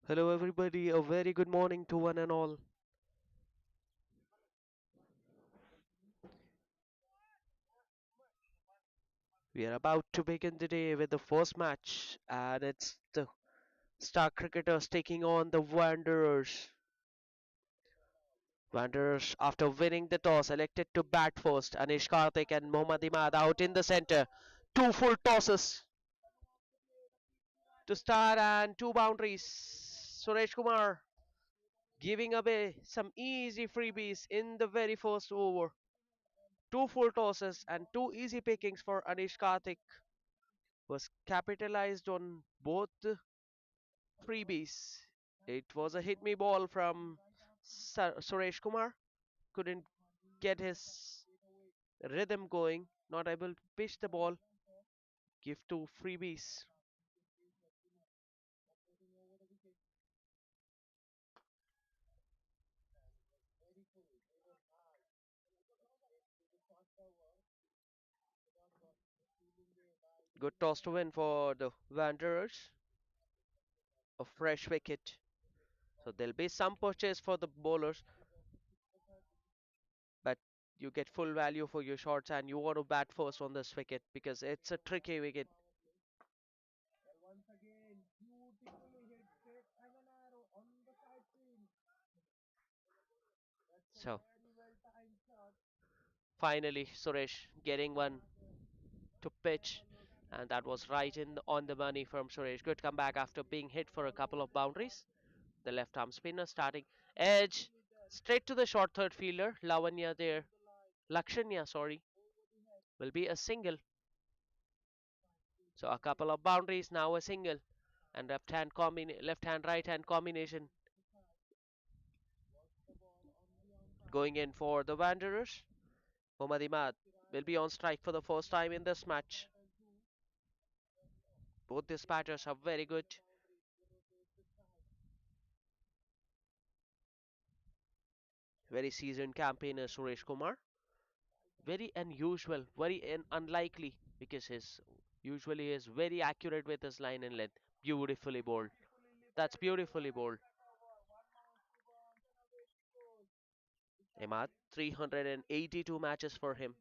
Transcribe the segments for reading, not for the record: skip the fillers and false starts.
Hello, everybody. A very good morning to one and all. We are about to begin the day with the first match, and it's the Star Cricketers taking on the Wanderers. Wanderers, after winning the toss, elected to bat first. Anish Karthik and Mohammad Imad out in the center. Two full tosses to start and two boundaries. Suresh Kumar giving away some easy freebies in the very first over. Two full tosses and two easy pickings for Anish Karthik was capitalized on both freebies. It was a hit me ball from Suresh Kumar. Couldn't get his rhythm going. Not able to pitch the ball. Give two freebies. Good toss to win for the Wanderers. A fresh wicket. So there'll be some purchase for the bowlers, but you get full value for your shots and you want to bat first on this wicket because it's a tricky wicket. So finally, Suresh getting one to pitch, and that was right in on the money from Suresh. Good comeback after being hit for a couple of boundaries. The left arm spinner starting edge straight to the short third fielder. Lavanya there, Lakshanya, sorry, will be a single. So a couple of boundaries now a single, and left hand right hand combination going in for the Wanderers. Mohammad Imad will be on strike for the first time in this match. Both these batters are very good. Very seasoned campaigner Suresh Kumar. Very unusual, very unlikely because his usually is very accurate with his line and length. Beautifully bowled. That's beautifully bowled. Imad, 382 matches for him.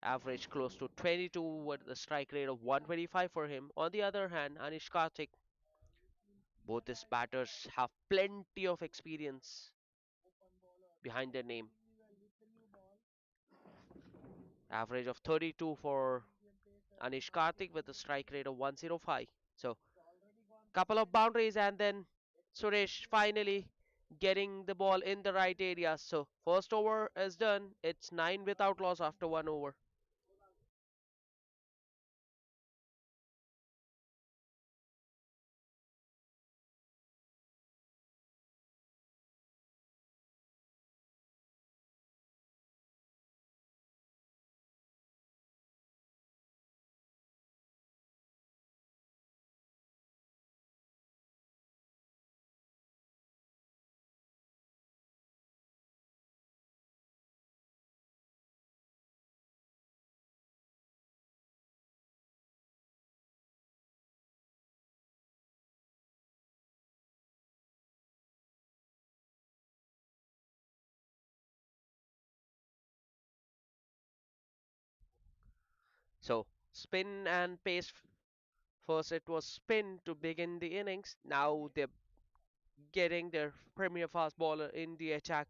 Average close to 22 with a strike rate of 125 for him. On the other hand, Anish Karthik, both his batters have plenty of experience behind their name. Average of 32 for Anish Karthik with a strike rate of 105. So, couple of boundaries and then Suresh finally getting the ball in the right area. So, first over is done. It's 9 without loss after one over. So, spin and pace. First, it was spin to begin the innings. Now they're getting their premier fast bowler in the attack,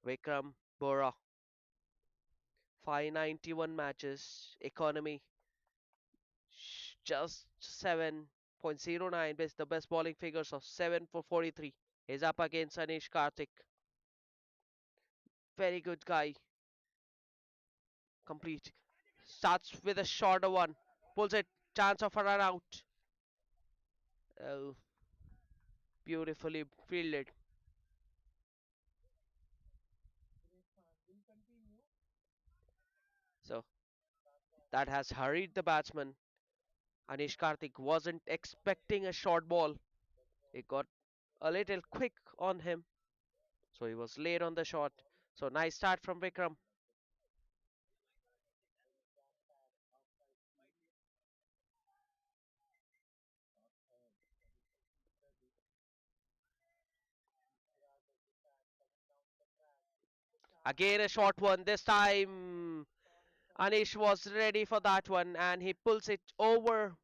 Vikram Bora. 591 matches, economy just 7.09, best the best bowling figures of 7 for 43. Is up against Anish Karthik. Very good guy. Complete. Starts with a shorter one. Pulls it. Chance of a run out. Oh, beautifully fielded. So that has hurried the batsman. Anish Karthik wasn't expecting a short ball. It got a little quick on him, so he was late on the shot. So nice start from Vikram. Again a short one. This time Anish was ready for that one and he pulls it over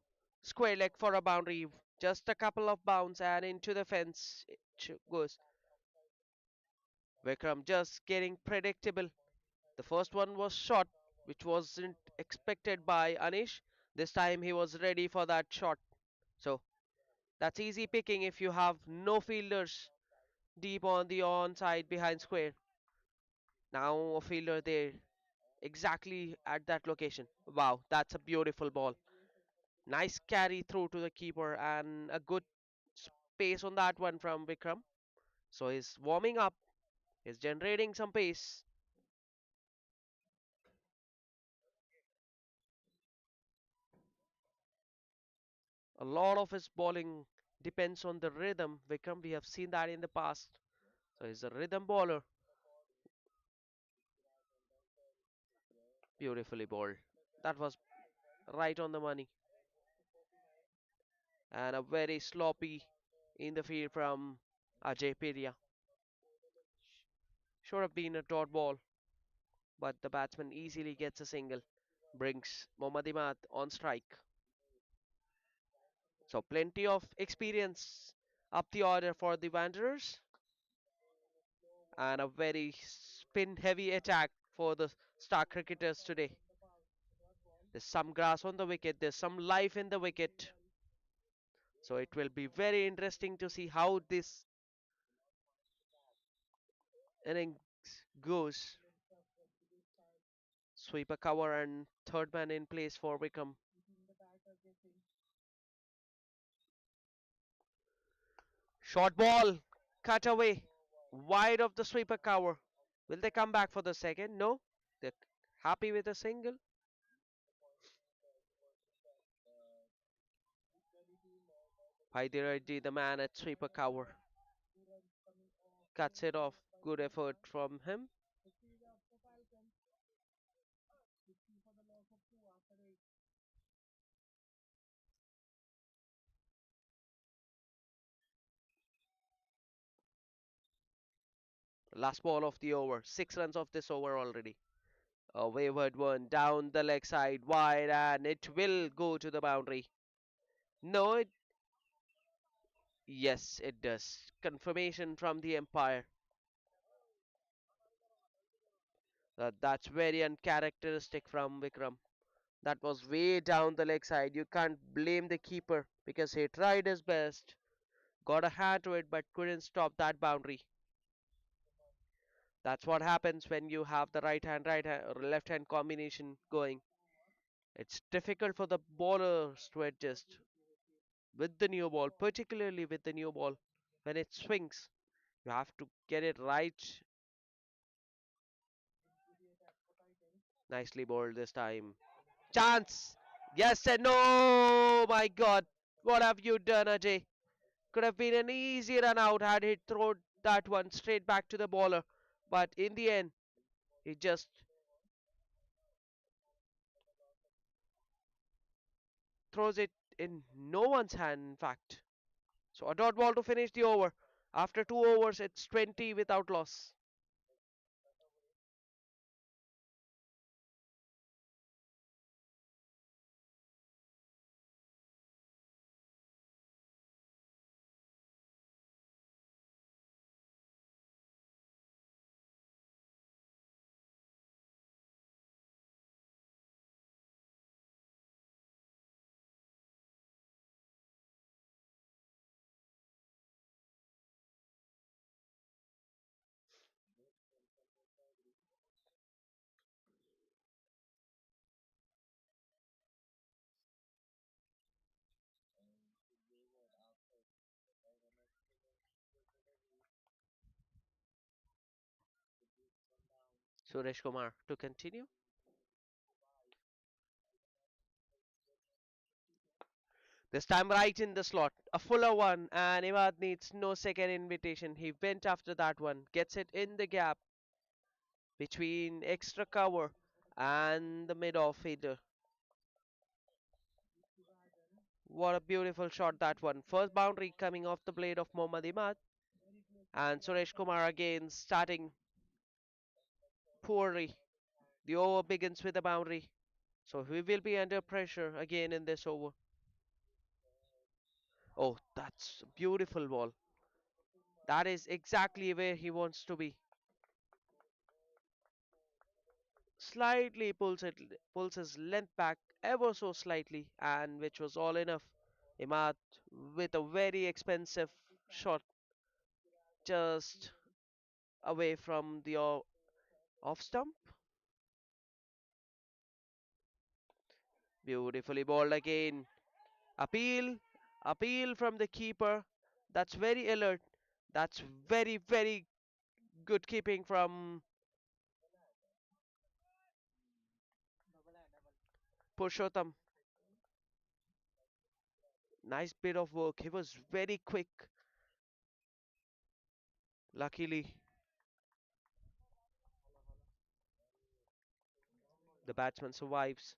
square leg for a boundary. Just a couple of bounds and into the fence it goes. Vikram just getting predictable. The first one was shot, which wasn't expected by Anish. This time he was ready for that shot. So that's easy picking if you have no fielders deep on the onside behind square. Now a fielder there exactly at that location. Wow, that's a beautiful ball. Nice carry through to the keeper and a good pace on that one from Vikram. So he's warming up, he's generating some pace. A lot of his bowling depends on the rhythm. Vikram, we have seen that in the past. So he's a rhythm bowler. Beautifully bowled. That was right on the money. And a very sloppy in the field from Ajay Pirya. Should have been a dot ball, but the batsman easily gets a single. Brings Mohammad Imad on strike. So plenty of experience up the order for the Wanderers. And a very spin heavy attack for the star cricketers today. There's some grass on the wicket, there's some life in the wicket. So it will be very interesting to see how this innings goes. Sweeper cover and third man in place for Wickham. Short ball, cut away, wide of the sweeper cover. Will they come back for the second? No. They're happy with a single. Haider Reddy, the man at sweeper cover, cuts it off. Good effort from him. Last ball of the over. 6 runs of this over already. A wayward one down the leg side, wide, and it will go to the boundary. No, it. Yes, it does. Confirmation from the umpire. That's very uncharacteristic from Vikram. That was way down the leg side. You can't blame the keeper because he tried his best, got a hand to it, but couldn't stop that boundary. That's what happens when you have the right hand, or left hand combination going. It's difficult for the bowlers to adjust with the new ball, particularly with the new ball. When it swings, you have to get it right. Nicely bowled this time. Chance! Yes and no! My god, what have you done, Ajay? Could have been an easy run out had he thrown that one straight back to the bowler. But in the end, he just throws it in no one's hand, in fact. So a dot ball to finish the over. After 2 overs, it's 20 without loss. Suresh Kumar to continue. This time right in the slot. A fuller one, and Imad needs no second invitation. He went after that one, gets it in the gap between extra cover and the mid off fielder. What a beautiful shot that one. First boundary coming off the blade of Mohammad Imad. And Suresh Kumar again starting poorly. The over begins with a boundary. So we will be under pressure again in this over. Oh, that's a beautiful ball. That is exactly where he wants to be. Slightly pulls his length back ever so slightly, and which was all enough. Imad with a very expensive shot just away from the off stump. Beautifully balled again. Appeal, appeal from the keeper. That's very alert. That's very, very good keeping from Purushottam. Nice bit of work. He was very quick. Luckily, the batsman survives.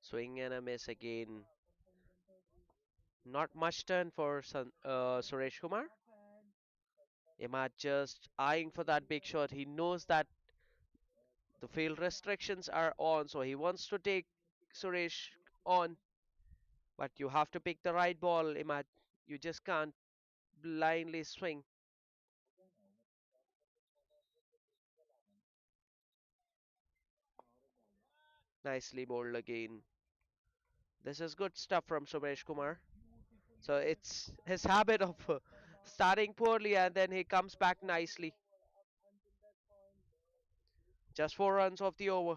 Swing and a miss again. Not much turn for Suresh Kumar. Imad just eyeing for that big shot. He knows that the field restrictions are on, so he wants to take Suresh on. But you have to pick the right ball, Imad. You just can't blindly swing. Nicely bowled again. This is good stuff from Suresh Kumar. So it's his habit of starting poorly and then he comes back nicely. Just 4 runs off the over.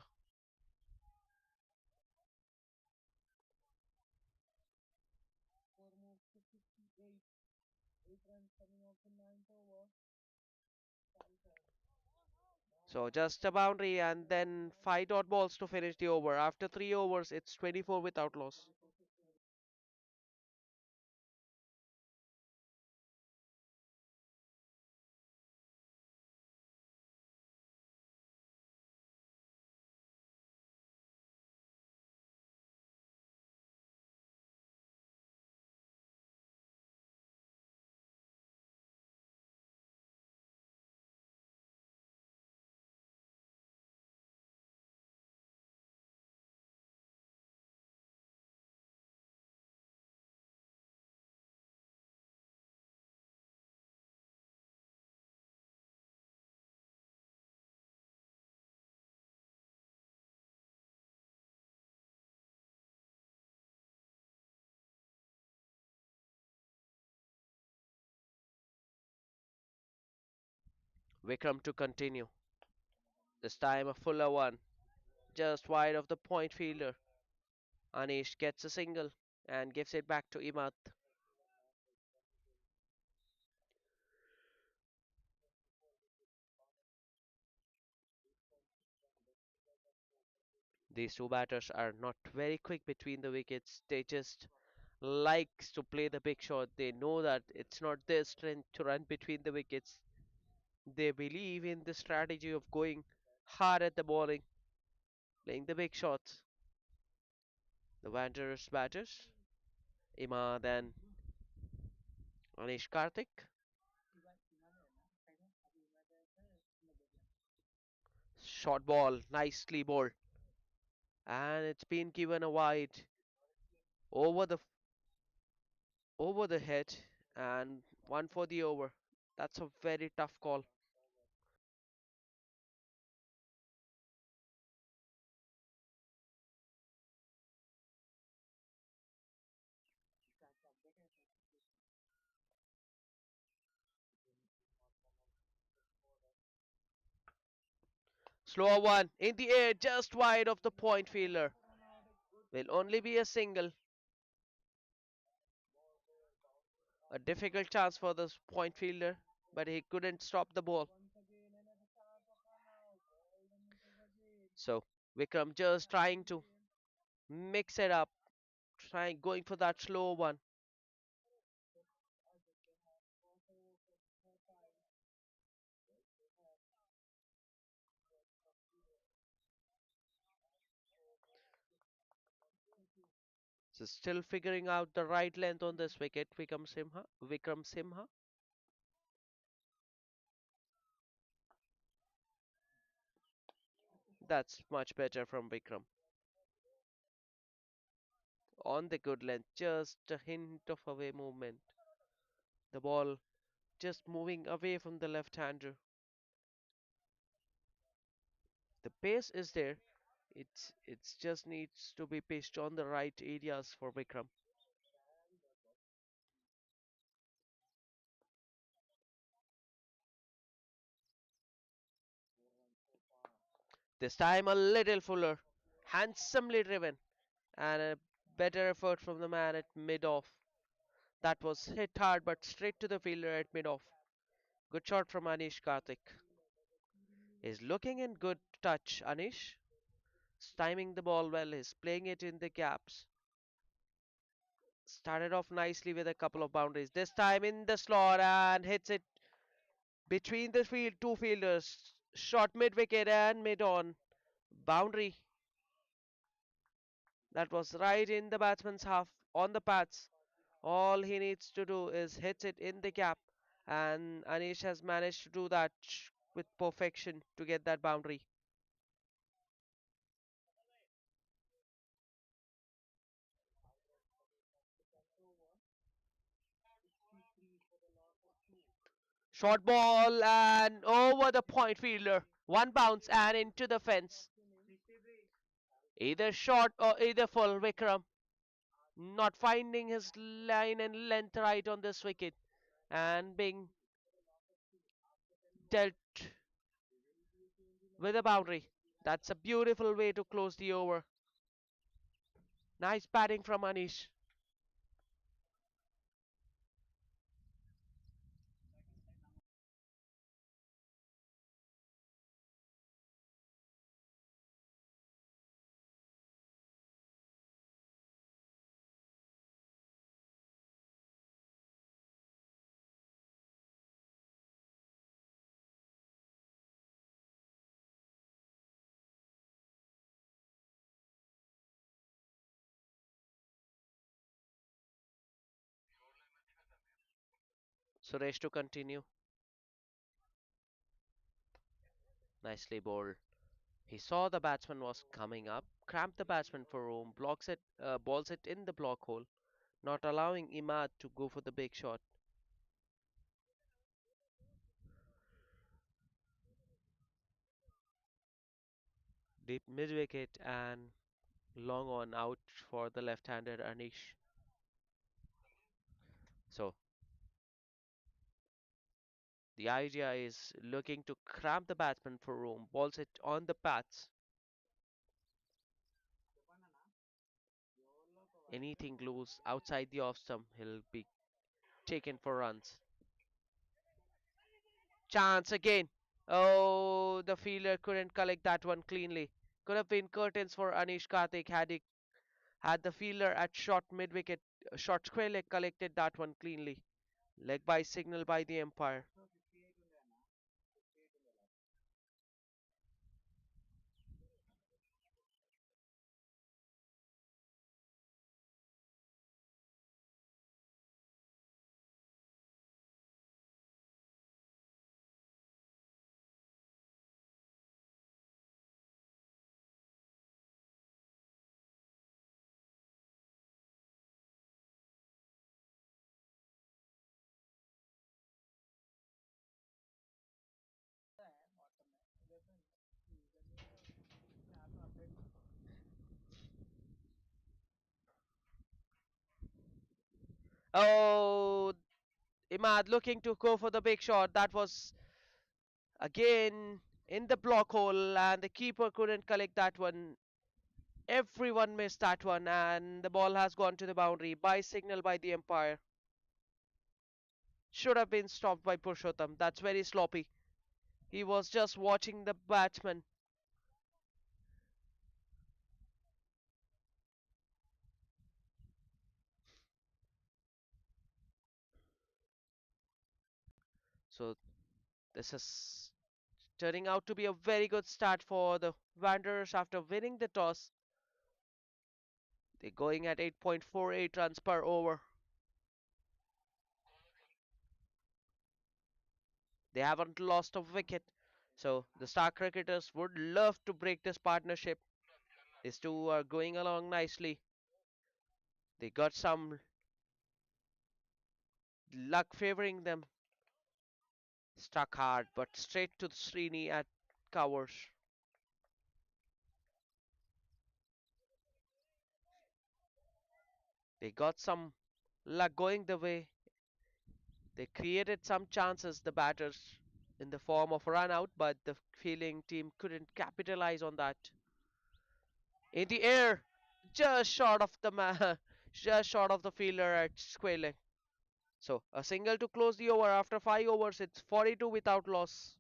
So just a boundary and then 5 dot balls to finish the over. After 3 overs, it's 24 without loss. Vikram to continue. This time a fuller one, just wide of the point fielder. Anish gets a single and gives it back to Imad. These two batters are not very quick between the wickets. They just likes to play the big shot. They know that it's not their strength to run between the wickets. They believe in the strategy of going hard at the bowling, playing the big shots. The Wanderers batters, Imad and Anish Karthik. Short ball, nicely bowled, and it's been given a wide over the head, and one for the over. That's a very tough call. Slower one in the air, just wide of the point fielder. Will only be a single. A difficult chance for the point fielder, but he couldn't stop the ball. So Vikram just trying to mix it up, trying going for that slow one. So still figuring out the right length on this wicket, Vikram Simha. Vikram Simha. That's much better from Vikram. On the good length, just a hint of away movement. The ball just moving away from the left-hander. The pace is there. It's just needs to be pitched on the right areas for Vikram. This time a little fuller, handsomely driven, and a better effort from the man at mid-off. That was hit hard but straight to the fielder at mid-off. Good shot from Anish Karthik. He's looking in good touch, Anish. He's timing the ball well, he's playing it in the gaps. Started off nicely with a couple of boundaries. This time in the slot and hits it between the field two fielders. Shot mid wicket and mid on. Boundary. That was right in the batsman's half on the pads. All he needs to do is hit it in the gap. And Anish has managed to do that with perfection to get that boundary. Short ball and over the point fielder. One bounce and into the fence. Either short or either full. Vikram not finding his line and length right on this wicket and being dealt with a boundary. That's a beautiful way to close the over. Nice batting from Anish. Suresh to continue. Nicely bowled. He saw the batsman was coming up, cramped the batsman for room, blocks it, balls it in the block hole, not allowing Imad to go for the big shot. Deep mid wicket and long on out for the left-hander Anish. So the idea is looking to cramp the batsman for room, balls it on the paths. Anything loose outside the off stump, he'll be taken for runs. Chance again. Oh, the fielder couldn't collect that one cleanly. Could have been curtains for Anish Karthik had the fielder at short mid wicket, short square leg collected that one cleanly. Leg by signal by the umpire. Oh, Imad looking to go for the big shot. That was again in the block hole, and the keeper couldn't collect that one. Everyone missed that one, and the ball has gone to the boundary by signal by the umpire. Should have been stopped by Purushottam. That's very sloppy. He was just watching the batsman. So this is turning out to be a very good start for the Wanderers after winning the toss. They're going at 8.48 runs per over. They haven't lost a wicket. So the star cricketers would love to break this partnership. These two are going along nicely. They got some luck favoring them. Struck hard, but straight to Srini at covers. They got some luck going the way. They created some chances, the batters, in the form of a run out, but the fielding team couldn't capitalize on that. In the air, just short of the just short of the fielder at square leg. So a single to close the over after 5 overs. It's 42 without loss.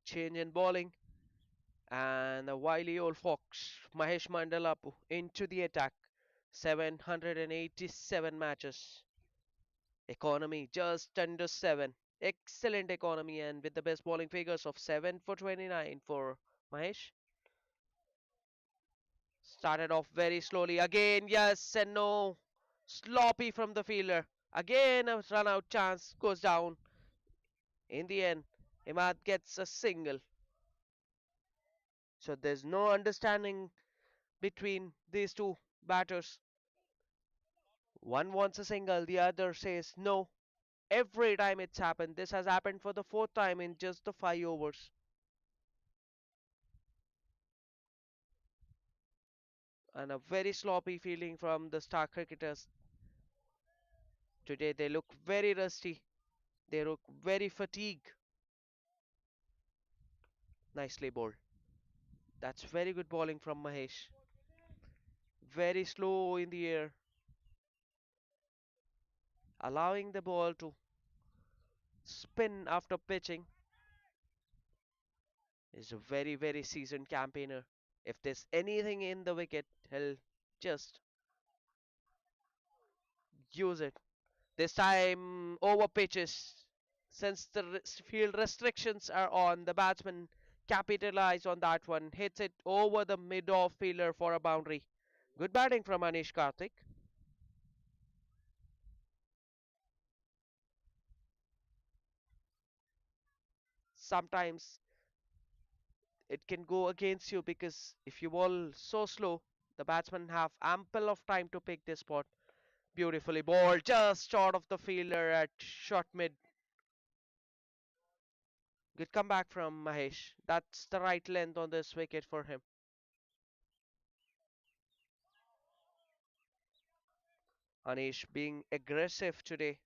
Change in bowling and a wily old fox, Mahesh Mandalapu, into the attack. 787 matches. Economy just under 7. Excellent economy and with the best bowling figures of 7 for 29 for Mahesh. Started off very slowly. Again, yes and no. Sloppy from the fielder. Again, a run out chance goes down. In the end, Imad gets a single. So there's no understanding between these two batters. One wants a single, the other says no. Every time it's happened, this has happened for the fourth time in just the 5 overs. And a very sloppy feeling from the star cricketers. Today they look very rusty. They look very fatigued. Nicely bowled. That's very good bowling from Mahesh. Very slow in the air, allowing the ball to spin after pitching. Is a very, very seasoned campaigner. If there's anything in the wicket, he'll just use it. This time over pitches. Since the field restrictions are on, the batsman capitalized on that one. Hits it over the mid-off fielder for a boundary. Good batting from Anish Karthik. Sometimes it can go against you because if you bowl so slow, the batsmen have ample of time to pick this spot. Beautifully bowled, just short of the fielder at short mid. Good comeback from Mahesh. That's the right length on this wicket for him. Anish being aggressive today,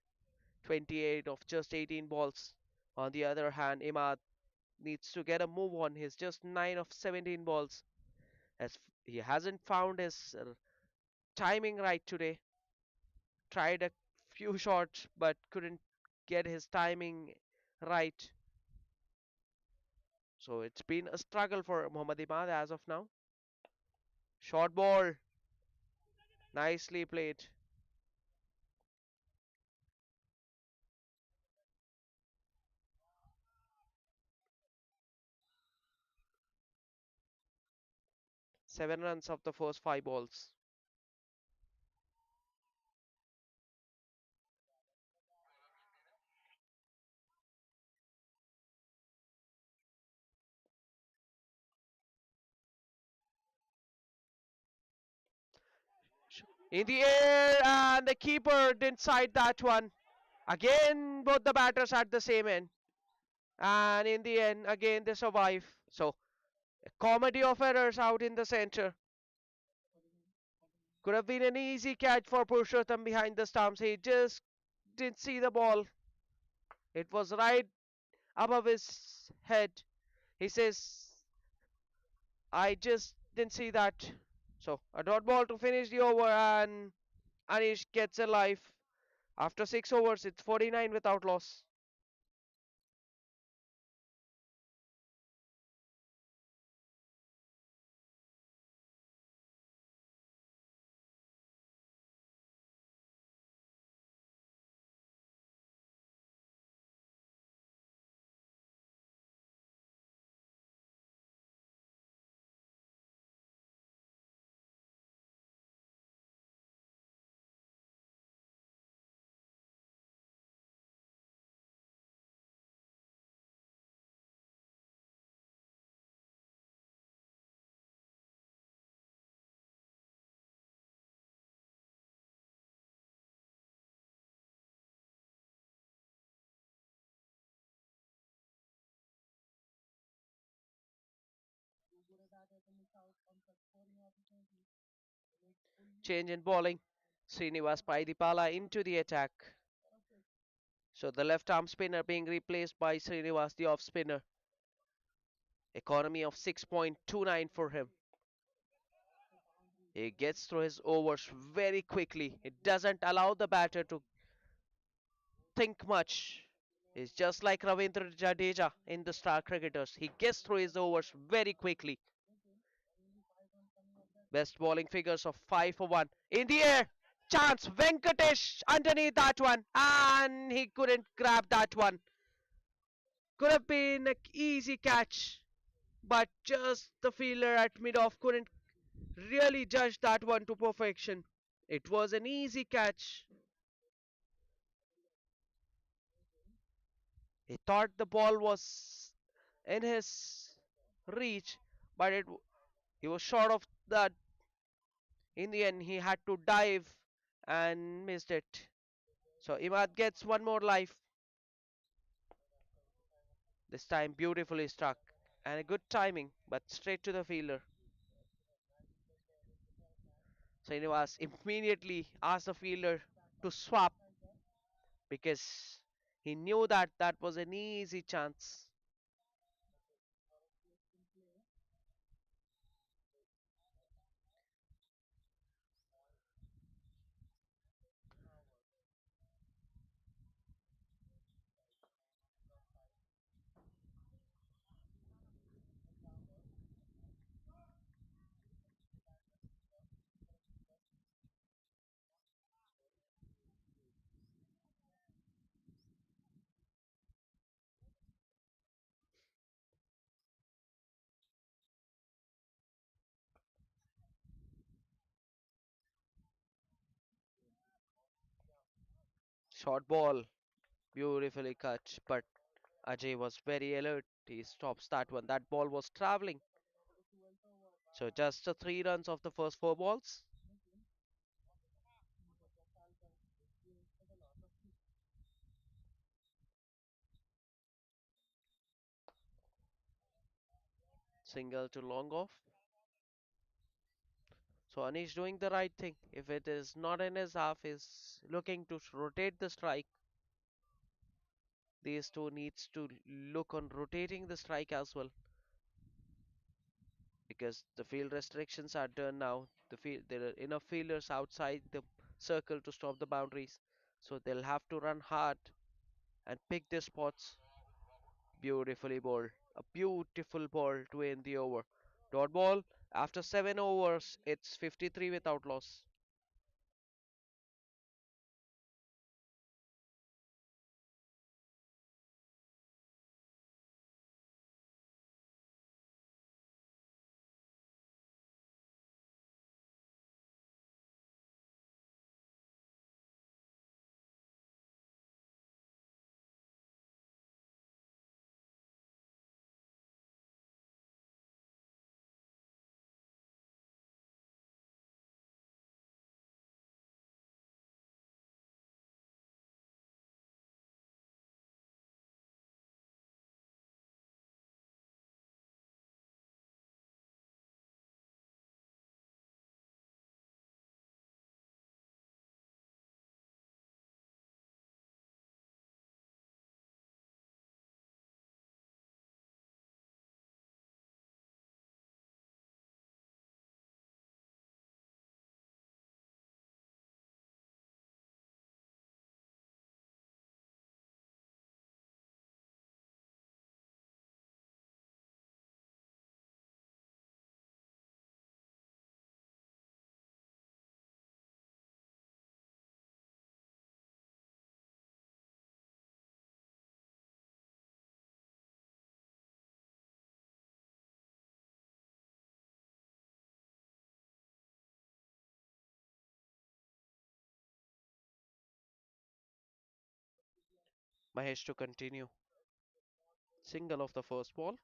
28 of just 18 balls. On the other hand, Imad needs to get a move on. He's just 9 of 17 balls. As he hasn't found his timing right today. Tried a few shots but couldn't get his timing right. So it's been a struggle for Mohammad Imad as of now. Short ball, nicely played. 7 runs of the first 5 balls. In the air, and the keeper didn't side that one. Again, both the batters at the same end. And in the end, again they survive. So a comedy of errors out in the center. Could have been an easy catch for Purushottam behind the stumps. He just didn't see the ball. It was right above his head. He says, I just didn't see that. So a dot ball to finish the over, and Anish gets a life. After 6 overs, it's 49 without loss. Change in bowling. Srinivas Paidipala into the attack. So the left arm spinner being replaced by Srinivas, the off spinner. Economy of 6.29 for him. He gets through his overs very quickly. It doesn't allow the batter to think much. He's just like Ravindra Jadeja in the Star Cricketers. He gets through his overs very quickly. Best bowling figures of 5 for 1. In the air, chance. Venkatesh underneath that one. And he couldn't grab that one. Could have been an easy catch. But just the fielder at mid-off couldn't really judge that one to perfection. It was an easy catch. He thought the ball was in his reach, but he was short of that. In the end, he had to dive and missed it. So Imad gets one more life. This time beautifully struck and a good timing, but straight to the fielder. Srinivas immediately asked the fielder to swap because he knew that that was an easy chance. Short ball, beautifully cut, but Ajay was very alert. He stops that one. That ball was traveling. So just the 3 runs of the first 4 balls. Single to long off. So Anish doing the right thing. If it is not in his half, is looking to rotate the strike. These two needs to look on rotating the strike as well because the field restrictions are done now. There are enough fielders outside the circle to stop the boundaries, so they'll have to run hard and pick their spots. Beautifully bowled, a beautiful ball to end the over. Dot ball after 7 overs. It's 53 without loss. Mahesh to continue. Single of the first ball.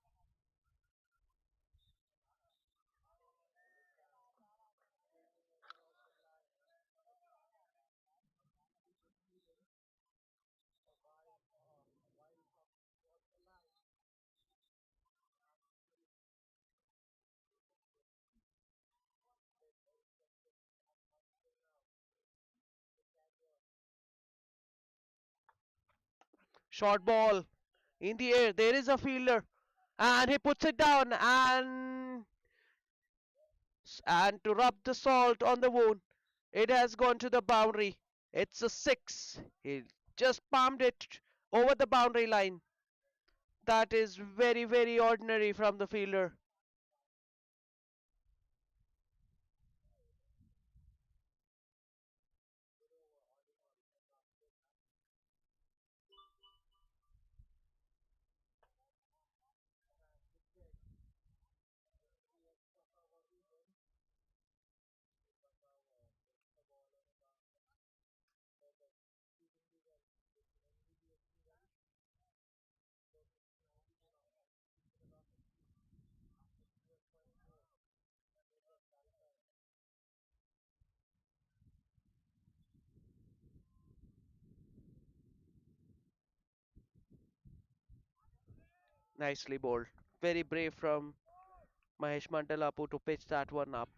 Short ball in the air. There is a fielder, and he puts it down, and to rub the salt on the wound, it has gone to the boundary. It's a six. He just palmed it over the boundary line. That is very, very ordinary from the fielder. Nicely bowled. Very brave from Mahesh Mandalapu to pitch that one up.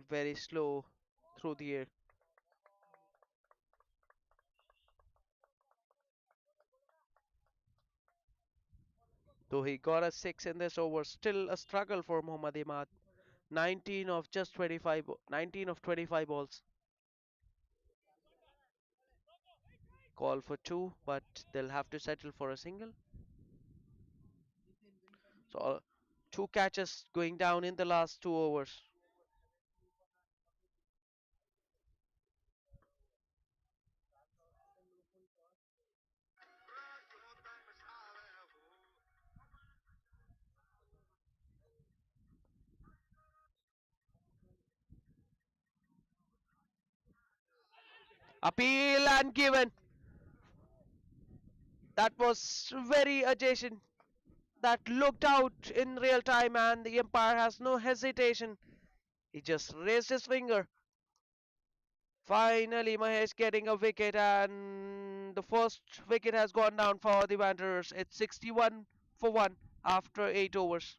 Very slow through the air. Though he got a six in this over, still a struggle for Mohammad Imad. 19 of 25 balls. Call for two, but they'll have to settle for a single. So two catches going down in the last 2 overs. Appeal and given. That was very adjacent. That looked out in real time, and the umpire has no hesitation. He just raised his finger. Finally, Mahesh getting a wicket, and the first wicket has gone down for the Wanderers. It's 61 for 1 after 8 overs.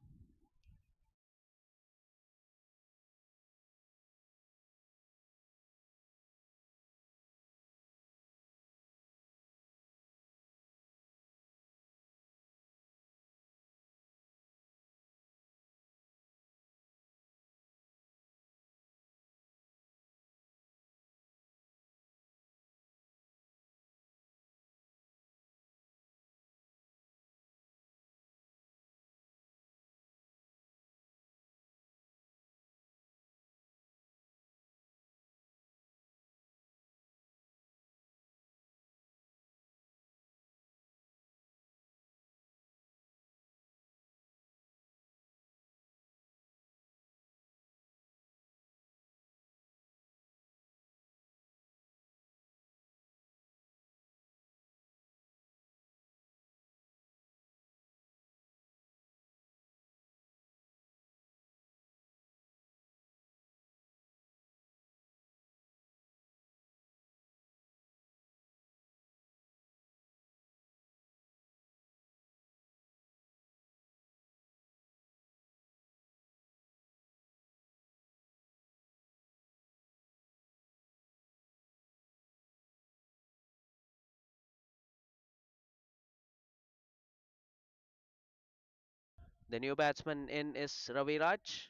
The new batsman in is Ravi Raj.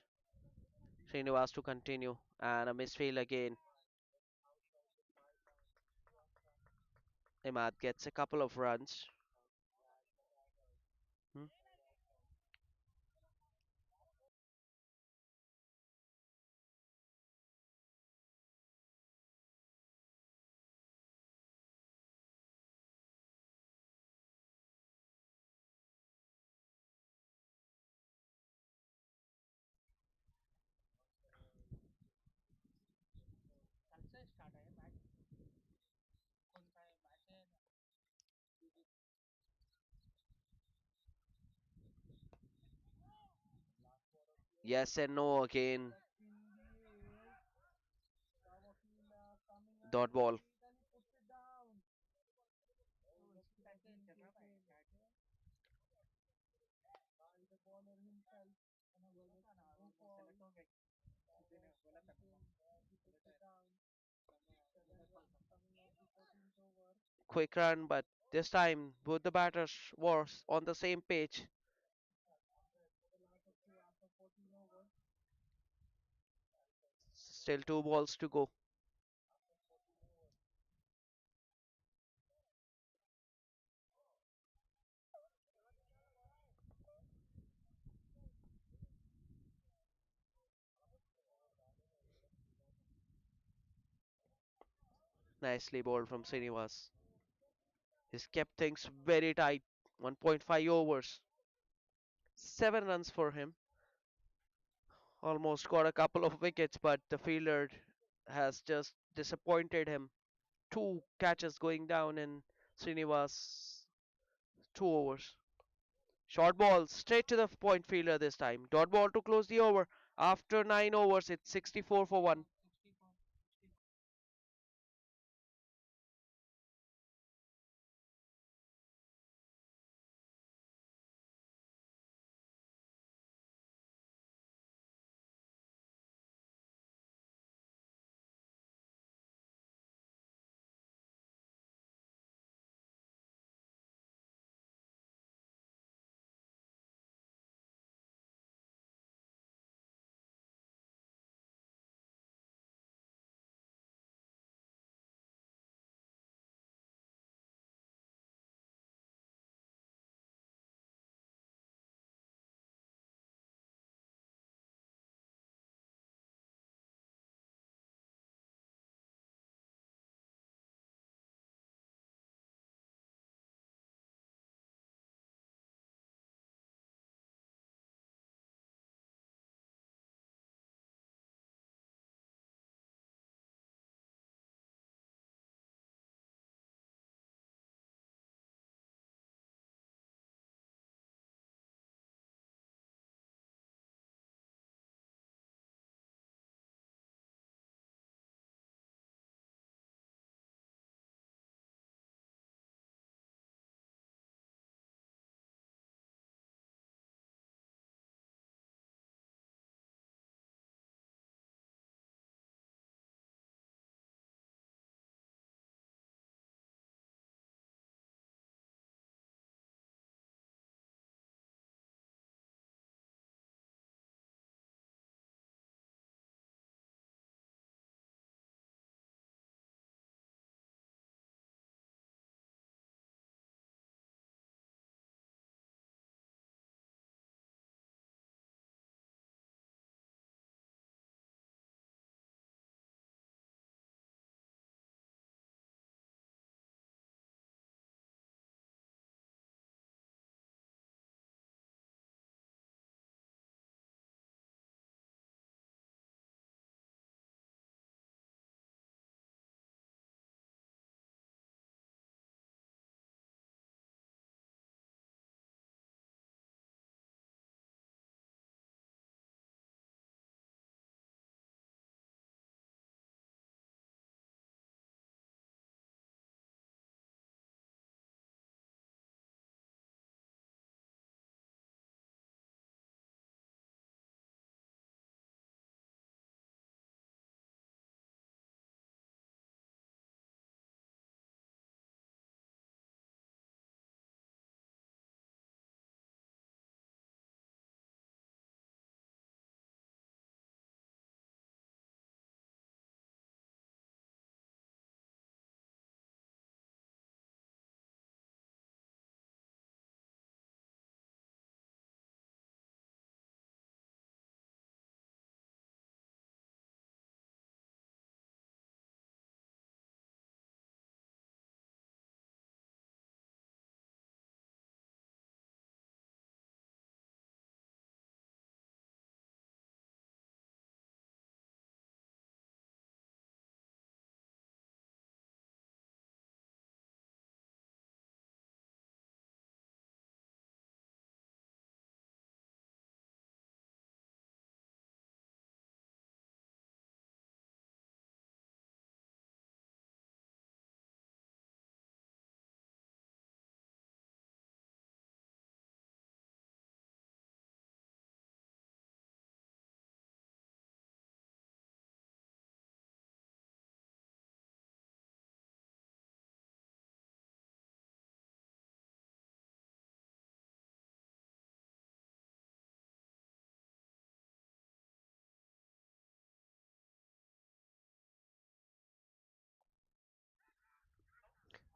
Srinivas to continue, and a misfield again. Imad gets a couple of runs. Hmm? Yes and no again. Dot ball. Quick run, but this time both the batters were on the same page. Still two balls to go. Nicely bowled from Srinivas. He's kept things very tight. 1.5 overs. 7 runs for him. Almost got a couple of wickets, but the fielder has just disappointed him. Two catches going down in Srinivas 2 overs. Short ball straight to the point fielder this time. Dot ball to close the over. After 9 overs, it's 64 for 1.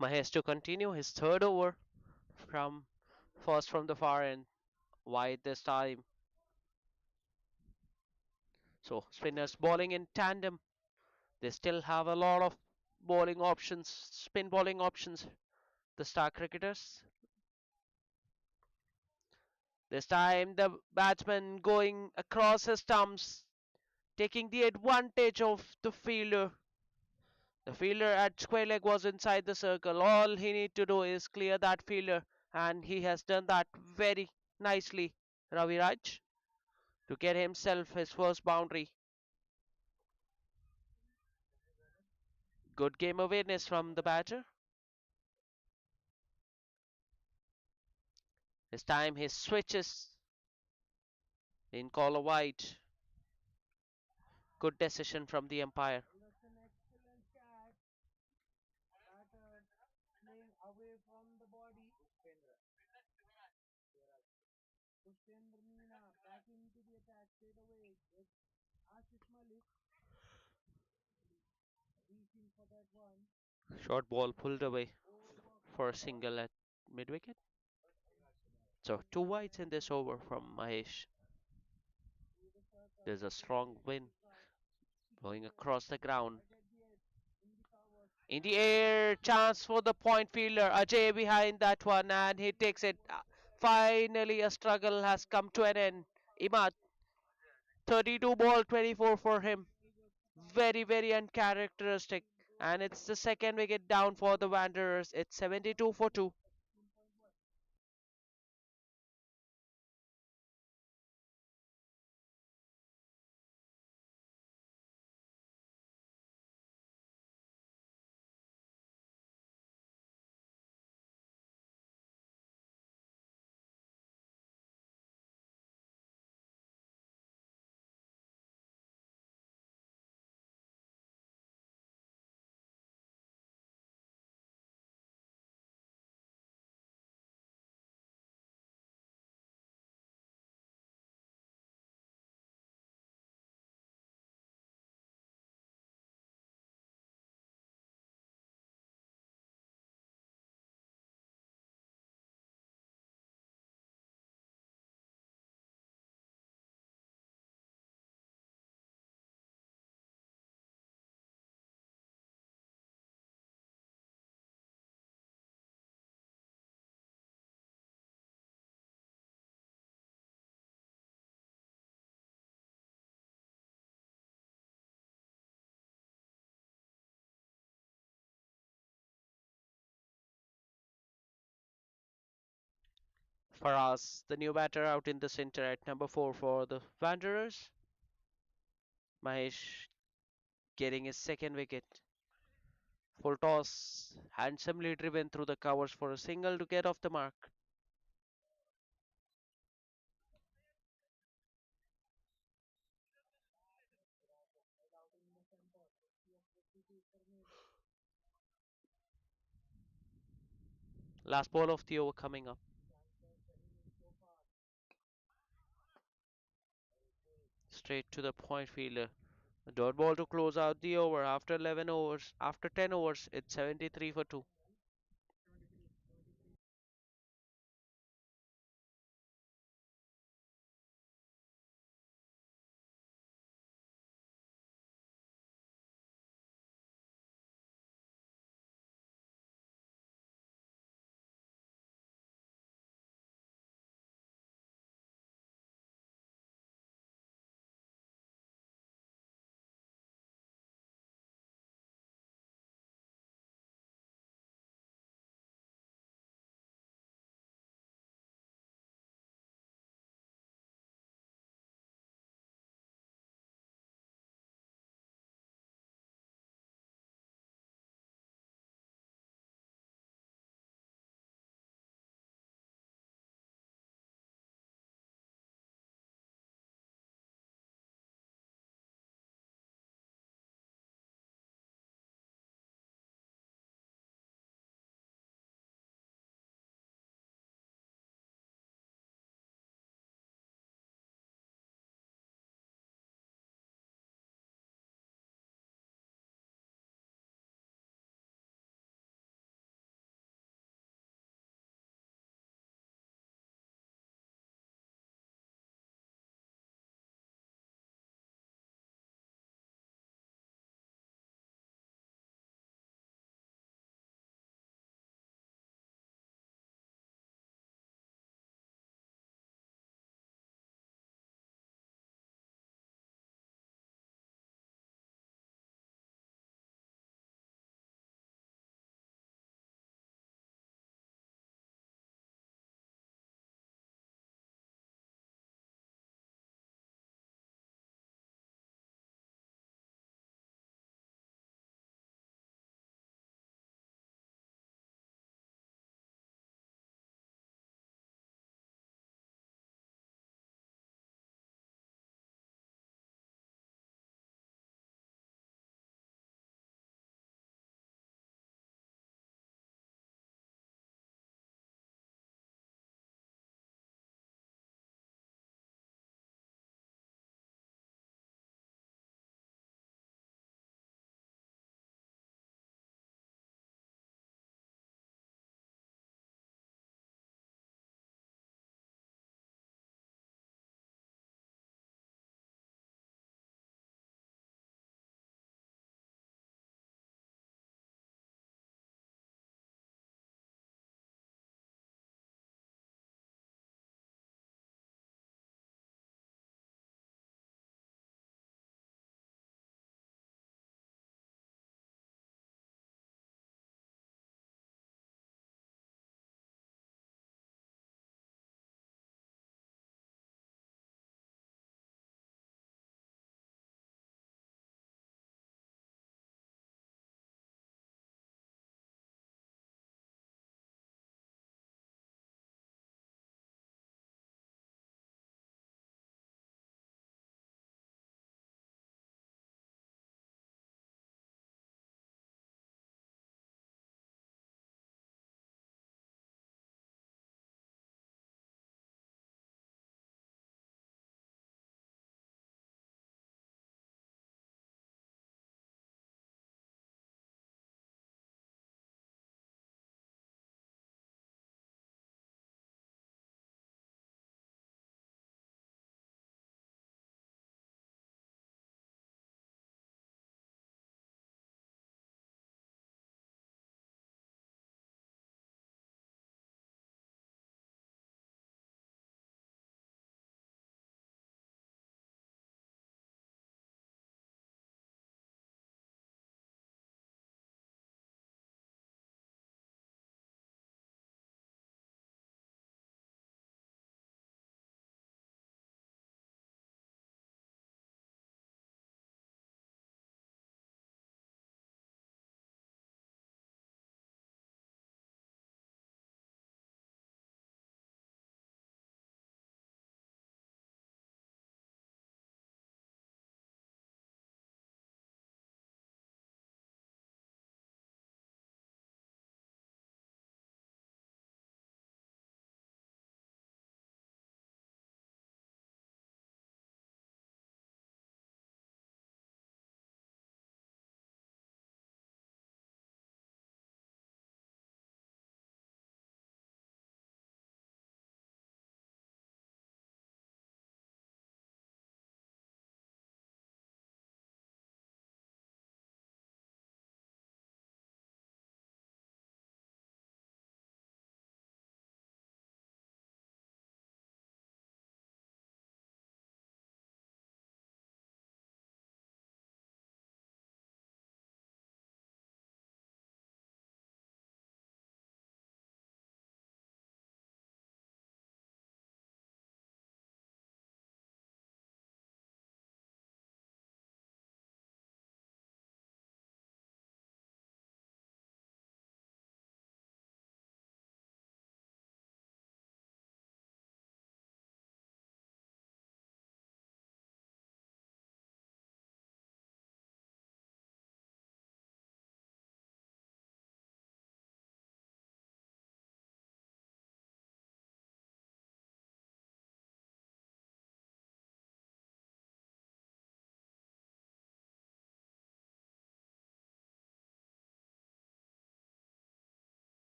Mahesh to continue his third over from first from the far end, wide this time. So spinners bowling in tandem. They still have a lot of bowling options, spin bowling options. The star cricketers. This time the batsman going across his stumps, taking the advantage of the fielder. The fielder at square leg was inside the circle. All he need to do is clear that fielder, and he has done that very nicely, Ravi Raj, to get himself his first boundary. Good game awareness from the batter. This time he switches in collar wide. Good decision from the umpire. Short ball pulled away for a single at mid wicket. So two wides in this over from Mahesh. There's a strong wind blowing across the ground. In the air, chance for the point fielder. Ajay behind that one, and he takes it. Finally, a struggle has come to an end. Imad, 32 ball, 24 for him. Very, very uncharacteristic. And it's the second wicket down for the Wanderers. It's 72 for 2. Faraz, the new batter, out in the center at number 4 for the Wanderers. Mahesh getting his second wicket. Full toss, handsomely driven through the covers for a single to get off the mark. Last ball of the over coming up. Straight to the point fielder. A dot ball to close out the over after 11 overs. After 10 overs, it's 73 for 2.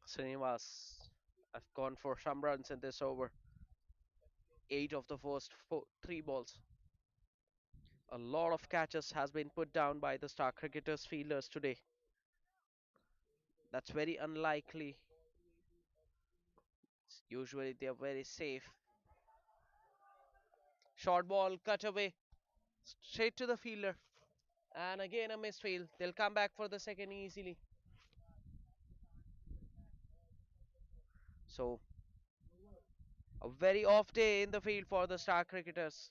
Srinivas have gone for some runs in this over. Eight of the first three balls. A lot of catches has been put down by the star cricketers fielders today. That's very unlikely. Usually they are very safe. Short ball cut away straight to the fielder. And again a misfield. They'll come back for the second easily. So a very off day in the field for the star cricketers.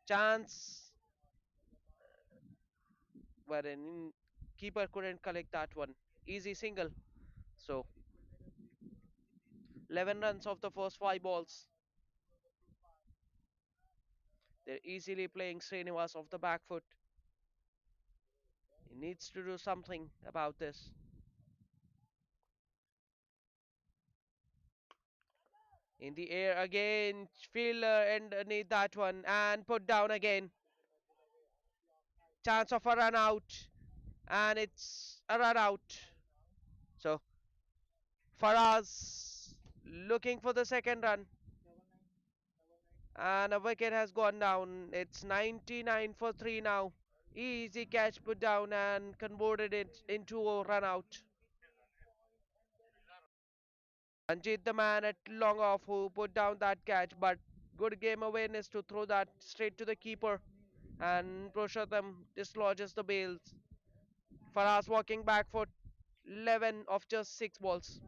Chance wherein keeper couldn't collect that one. Easy single. So 11 runs of the first five balls. They're easily playing Srinivas off the back foot. He needs to do something about this. In the air again, fielder underneath that one and put down again. Chance of a run out, and it's a run out. So Faraz looking for the second run, and a wicket has gone down. It's 99 for 3 now. Easy catch put down and converted it into a run out. Ranjit the man at long off who put down that catch, but good game awareness to throw that straight to the keeper, and Purushottam dislodges the bails. Faraz walking back for 11 of just 6 balls.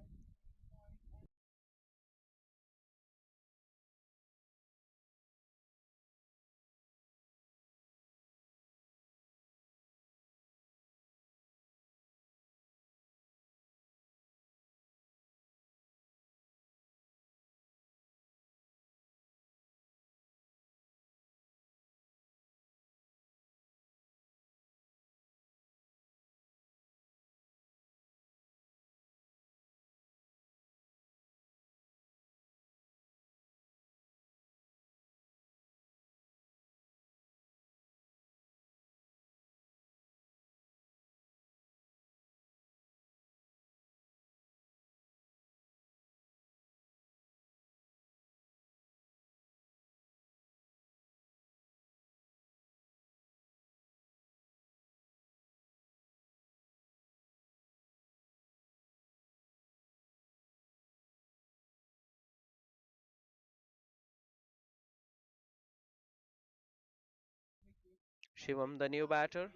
Shivam, the new batter,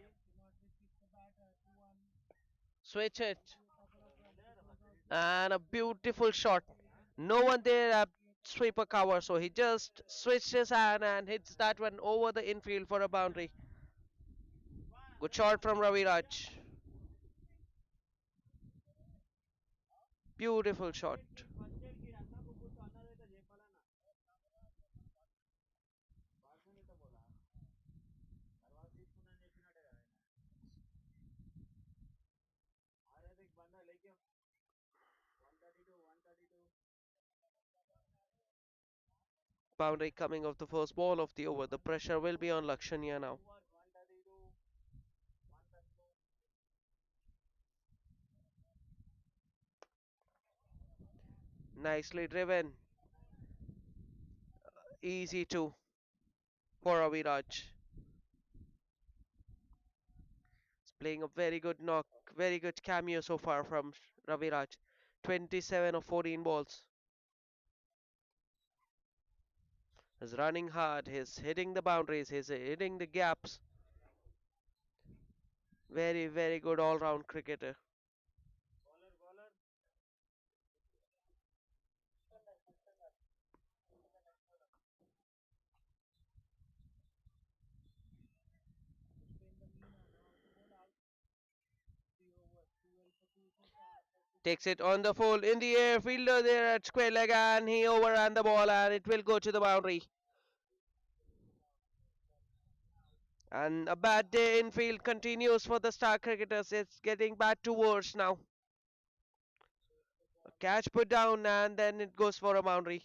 switch it, and a beautiful shot. No one there at sweeper cover, so he just switched his hand and hits that one over the infield for a boundary. Good shot from Ravi Raj. Beautiful shot. Boundary coming off the first ball of the over. The pressure will be on Lakshania now. Nicely driven. Easy two for Ravi Raj. He's playing a very good knock, very good cameo so far from Ravi Raj. 27 of 14 balls. He's running hard, he's hitting the boundaries, he's hitting the gaps. Very, very good all round cricketer. Takes it on the full in the air, fielder there at square leg, and he overran the ball and it will go to the boundary. And a bad day in field continues for the star cricketers. It's getting bad to worse now. A catch put down and then it goes for a boundary.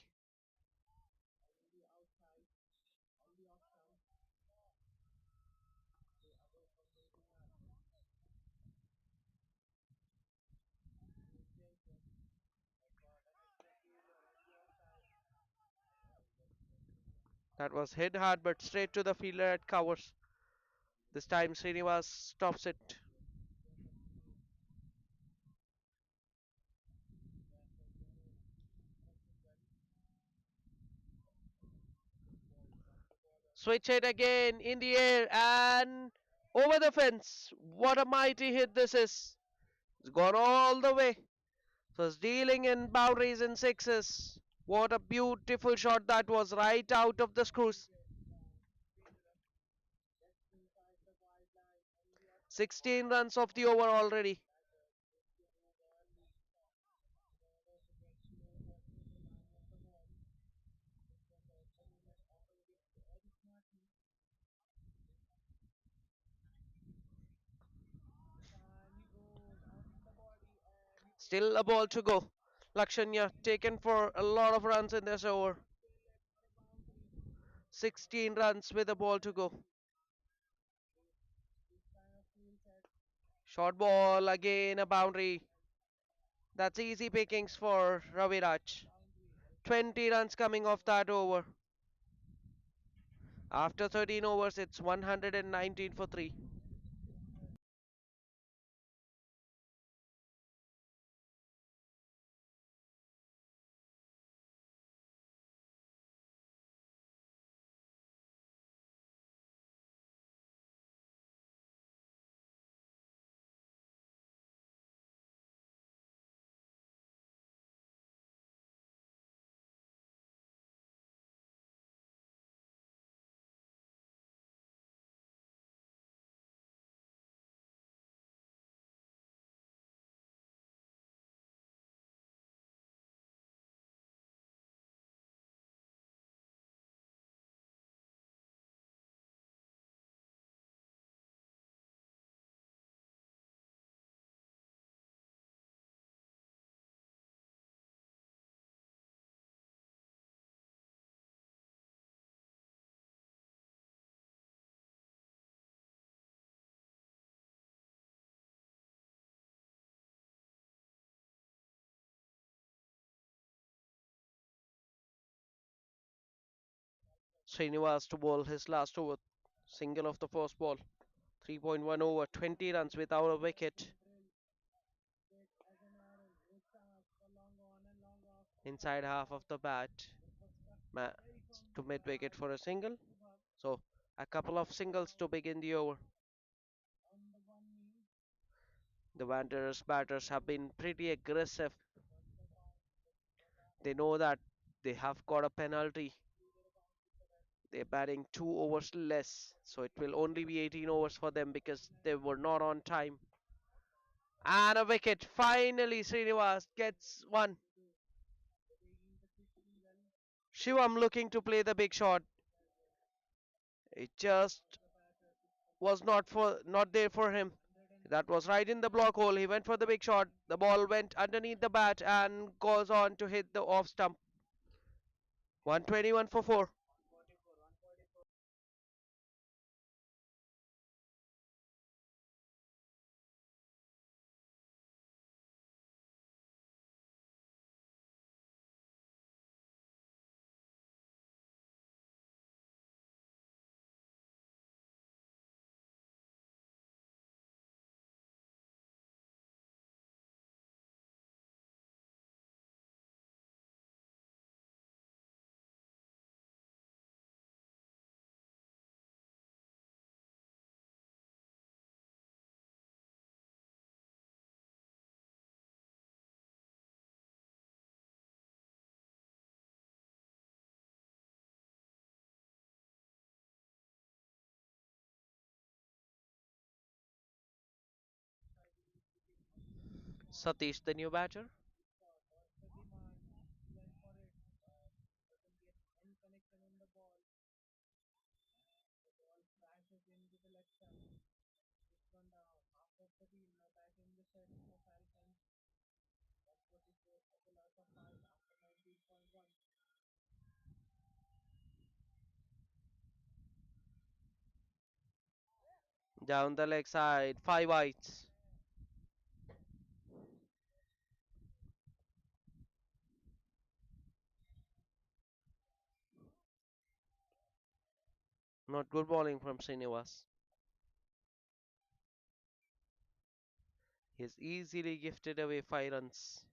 That was hit hard but straight to the fielder at covers. This time Srinivas stops it. Switch it again in the air and over the fence. What a mighty hit this is. It's gone all the way. So it's dealing in boundaries and sixes. What a beautiful shot that was right out of the screws. 16 runs off the over already. Still a ball to go. Lakshanya taken for a lot of runs in this over. 16 runs with a ball to go. Short ball again, a boundary. That's easy pickings for Raviraj. 20 runs coming off that over. After 13 overs, it's 119 for 3. Srinivas to bowl his last over. Single of the first ball. 3.1 over, 20 runs without a wicket. Inside half of the bat ma- to mid wicket for a single. So a couple of singles to begin the over. The Wanderers batters have been pretty aggressive. They know that they have got a penalty. They're batting 2 overs less, so it will only be 18 overs for them because they were not on time. And a wicket. Finally, Srinivas gets one. Shivam looking to play the big shot. It just was not there for him. That was right in the block hole. He went for the big shot. The ball went underneath the bat and goes on to hit the off stump. 121 for 4. Satish, the new batter. Down the leg side, 5 wides. Not good bowling from Srinivas. He's easily gifted away 5 runs.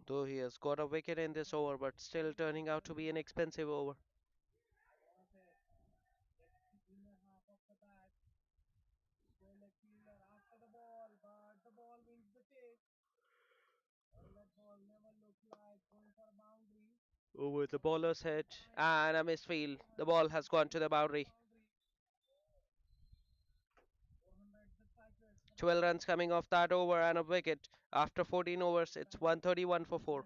Though he has got a wicket in this over, but still turning out to be an expensive over. Over the bowler's head and a misfield. The ball has gone to the boundary. 12 runs coming off that over and a wicket. After 14 overs, it's 131 for 4.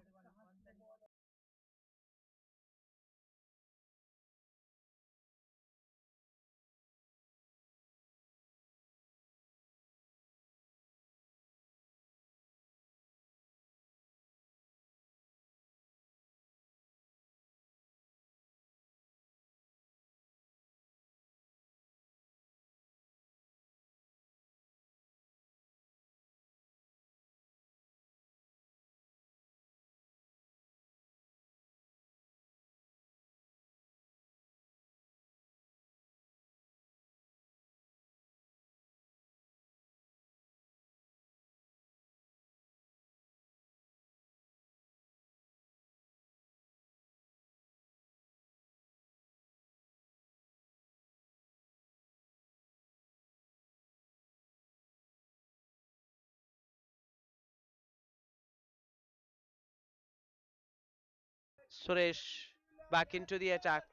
Suresh back into the attack.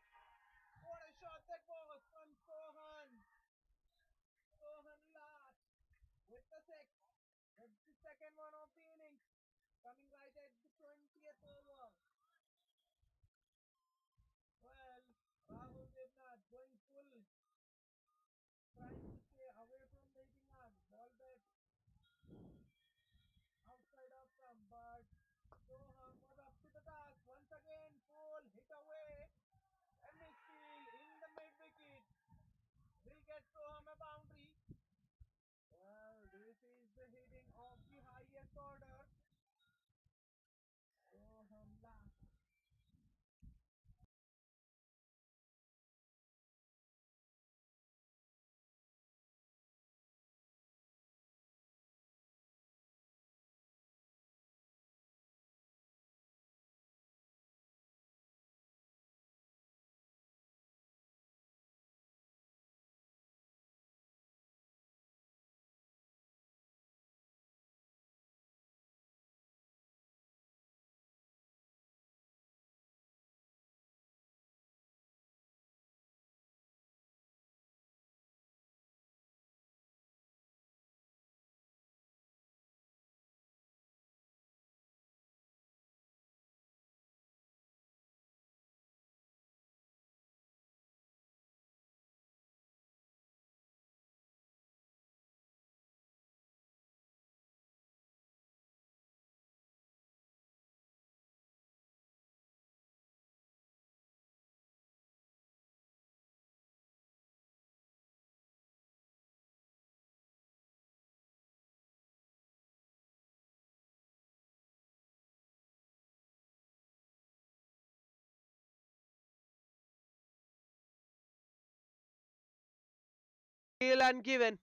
Deal and given.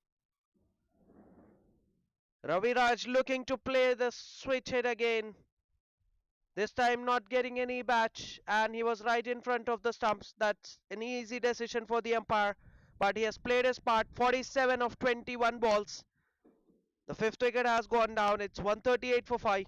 Ravi Raj looking to play the switch hit again. This time not getting any batch, and he was right in front of the stumps. That's an easy decision for the umpire, but he has played his part. 47 of 21 balls. The fifth wicket has gone down. It's 138 for 5.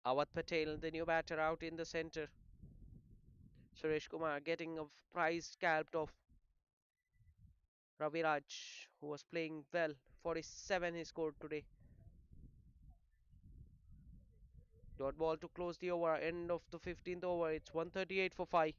Awad Patel, the new batter, out in the center. Suresh Kumar getting a prize scalped of Raviraj, who was playing well. 47 he scored today. Dot ball to close the over. End of the 15th over. It's 138 for 5.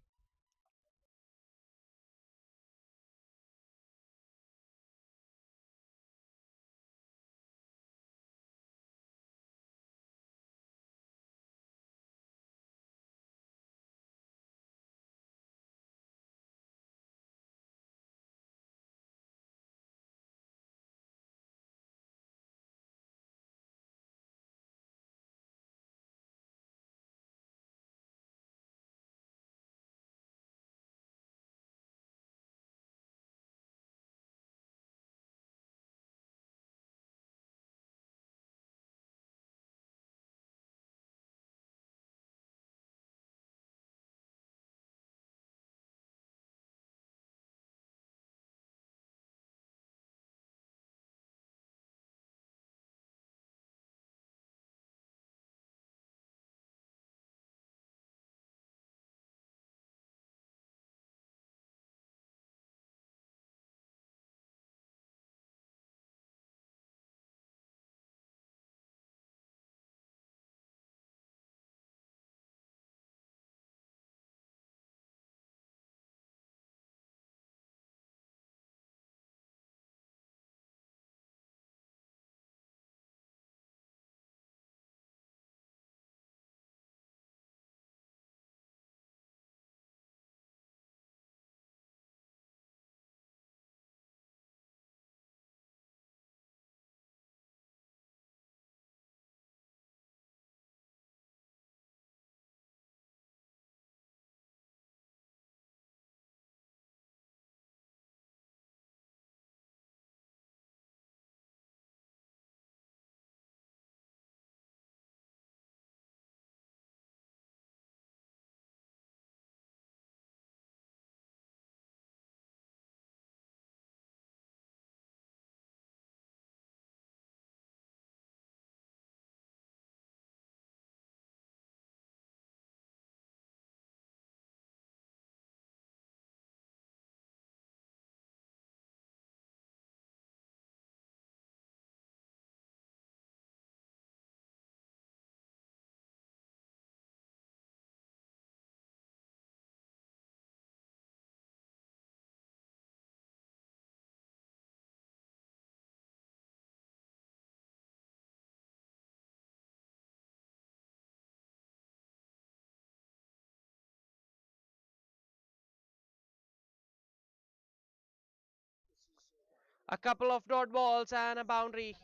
A couple of dot balls and a boundary.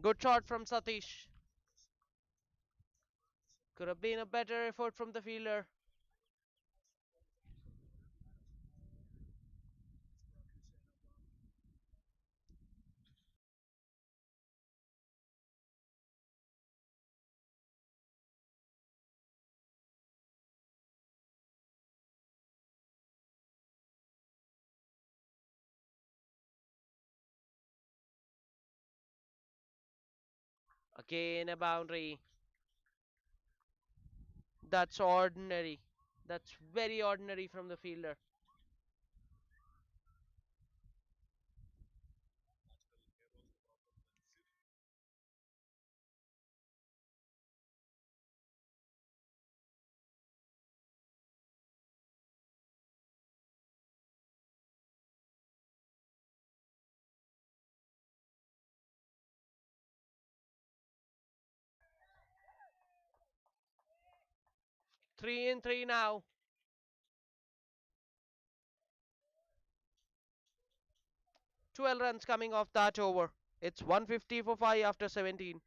Good shot from Satish. Could have been a better effort from the fielder. Again a boundary. That's ordinary. That's very ordinary from the fielder. Three in three now. 12 runs coming off that over. It's 150 for 5 after 17.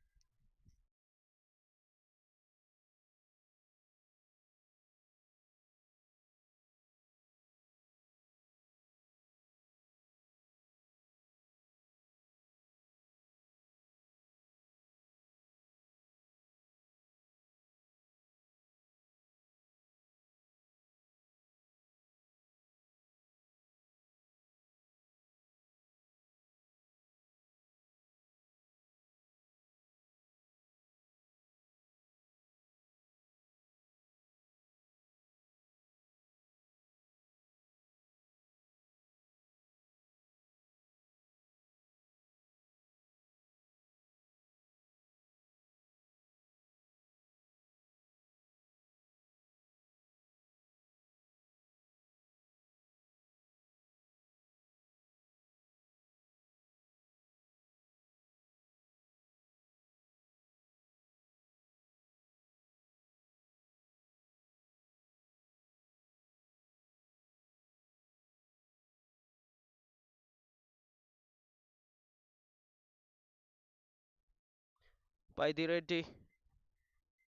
by the Reddy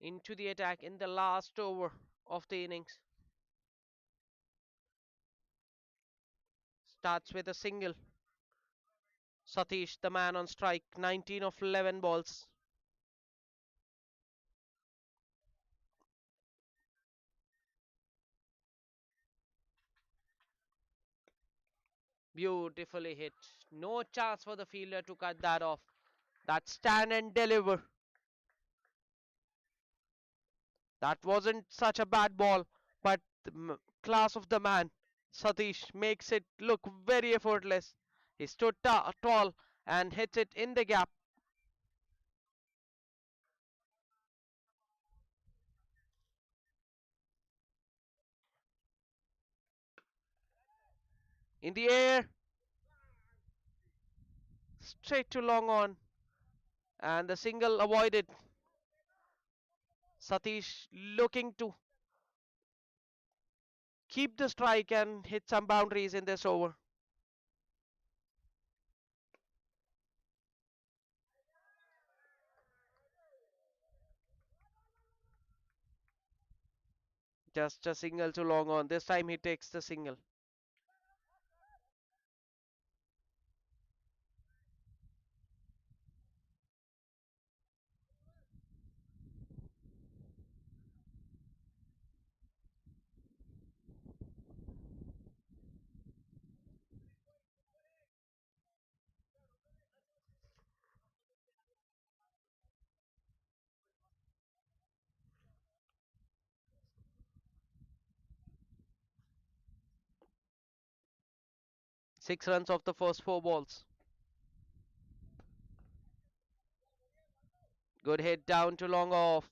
into the attack in the last over of the innings. Starts with a single. Satish, the man on strike, 19 of 11 balls. Beautifully hit. No chance for the fielder to cut that off. That stand and deliver. That wasn't such a bad ball, but the class of the man, Satish, makes it look very effortless. He stood tall and hits it in the gap. In the air, straight to long on, and the single avoided. Satish looking to keep the strike and hit some boundaries in this over. Just a single to long on. This time he takes the single. 6 runs off the first 4 balls. Good hit down to long off,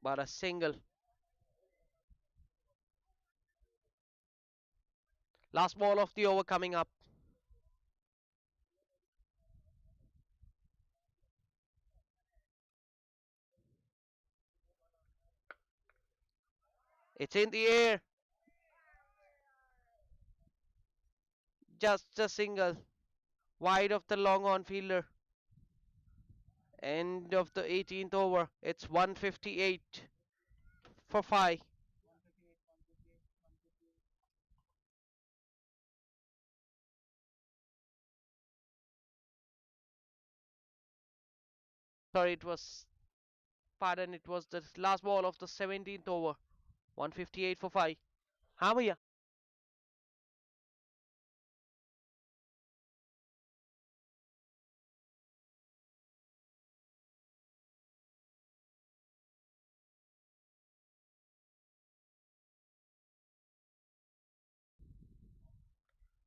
but a single. Last ball of the over coming up. It's in the air. Just a single. Wide of the long on fielder. End of the 18th over. It's 158 for 5. Sorry, pardon, it was the last ball of the 17th over. 158 for 5. हाँ भैया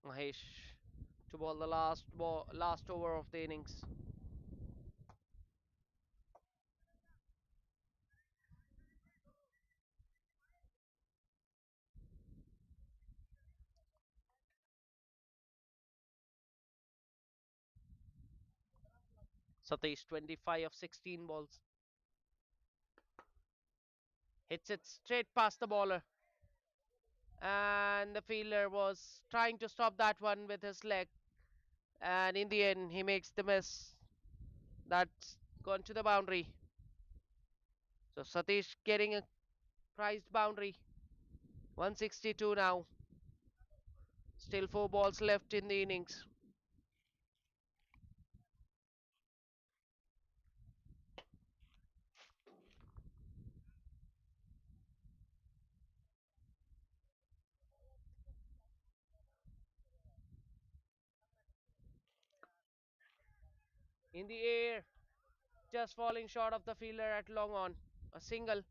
Mahesh to ball the last over of the innings. Satish 25 of 16 balls. Hits it straight past the bowler. And the fielder was trying to stop that one with his leg. And in the end, he makes the miss. That's gone to the boundary. So Satish getting a prized boundary. 162 now. Still 4 balls left in the innings. In the air, just falling short of the fielder at long on. A single.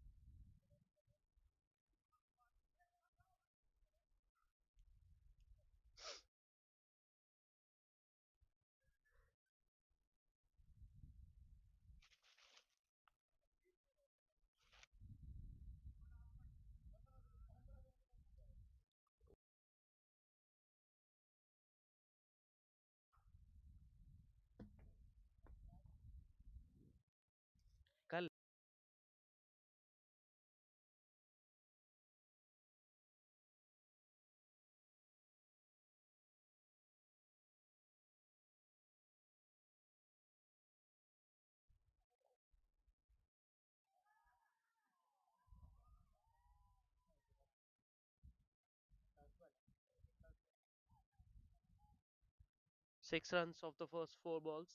6 runs of the first 4 balls.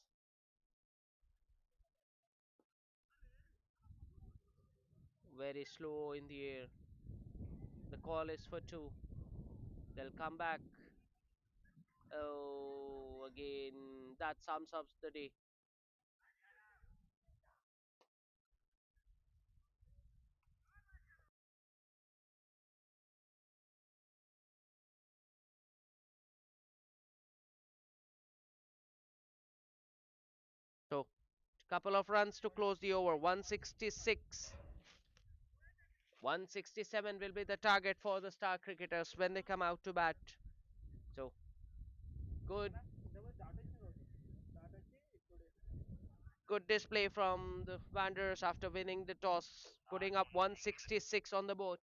Very slow in the air. The call is for two. They'll come back. Oh, again, that sums up the day. So, couple of runs to close the over. 166. 167 will be the target for the star cricketers when they come out to bat. So, good, good display from the Wanderers after winning the toss, putting up 166 on the board.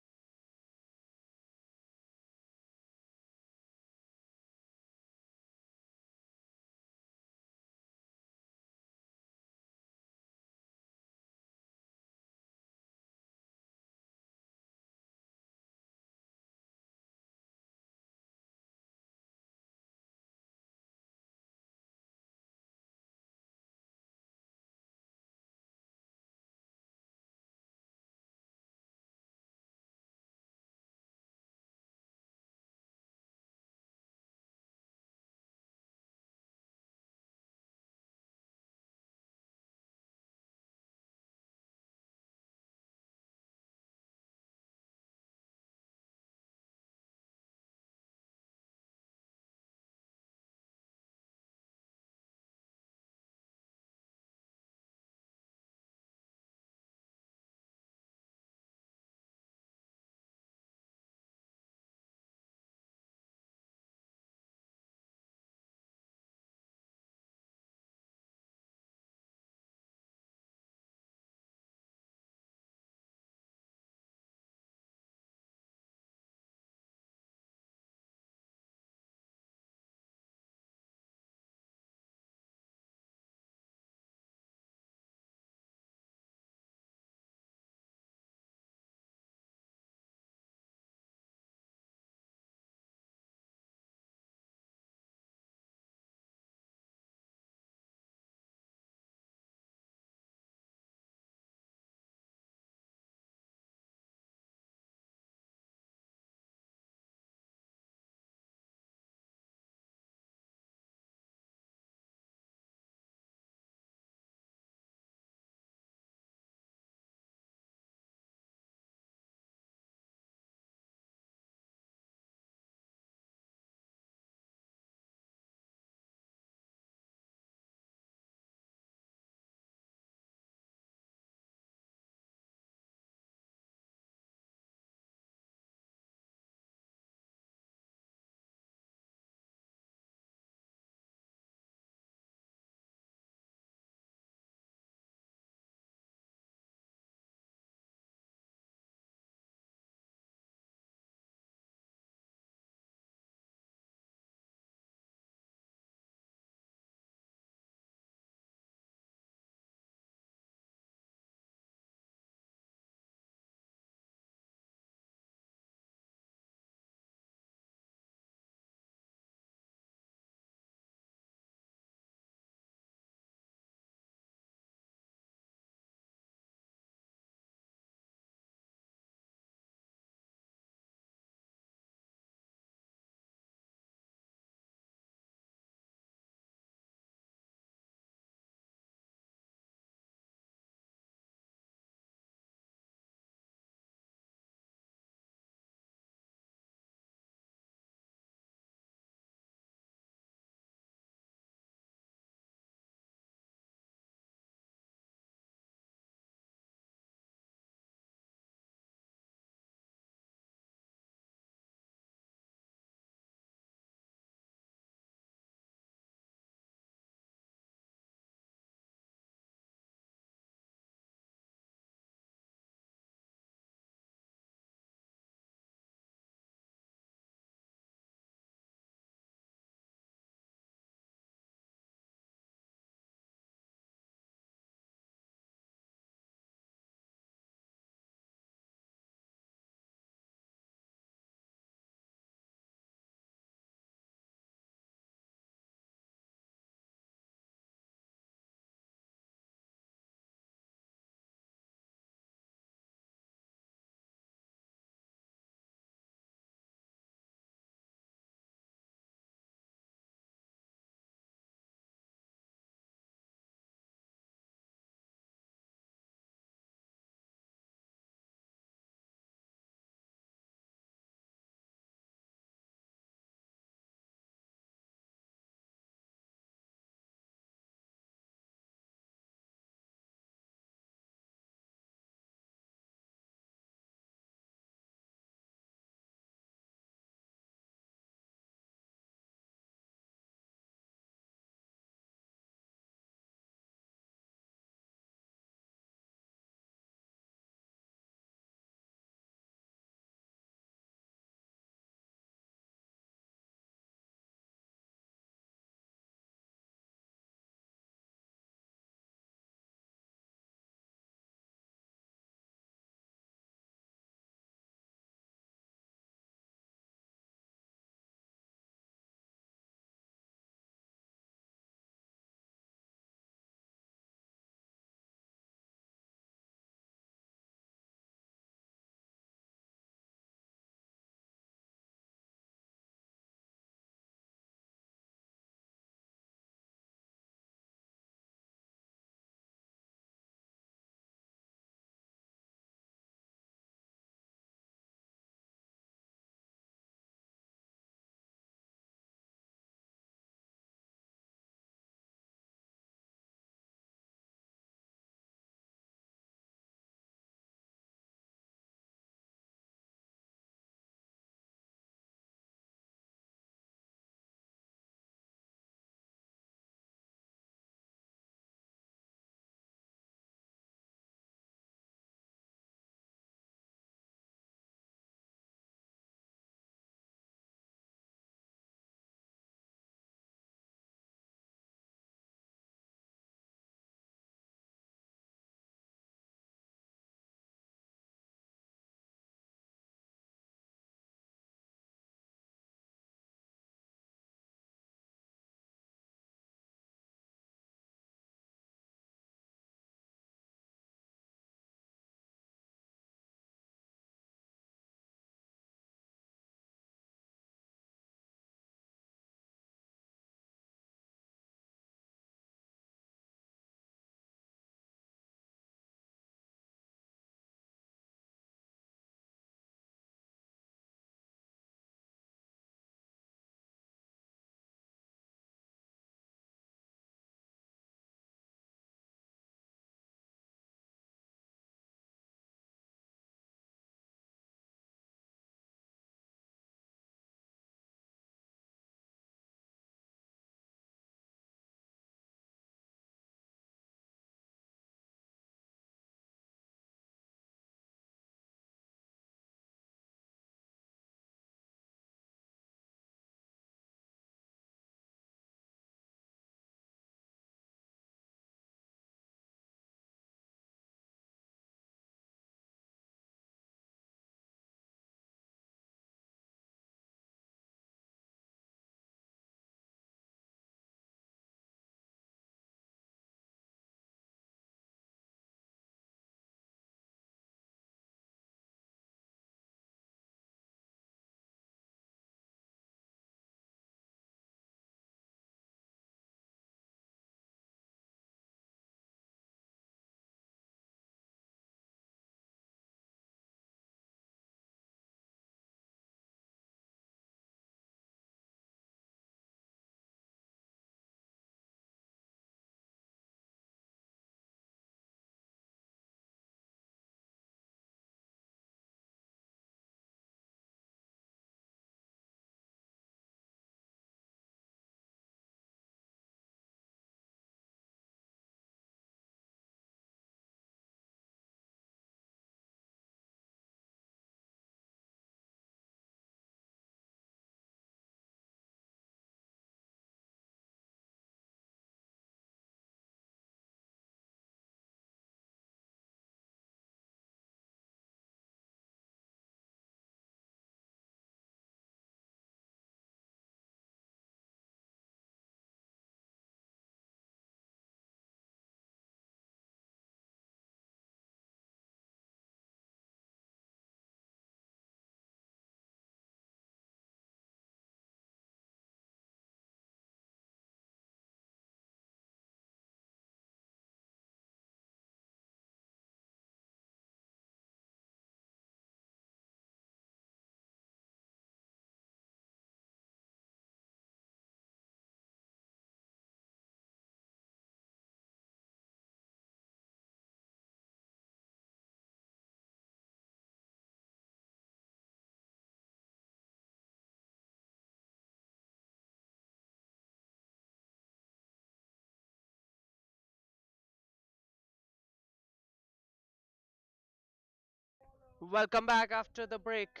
Welcome back after the break.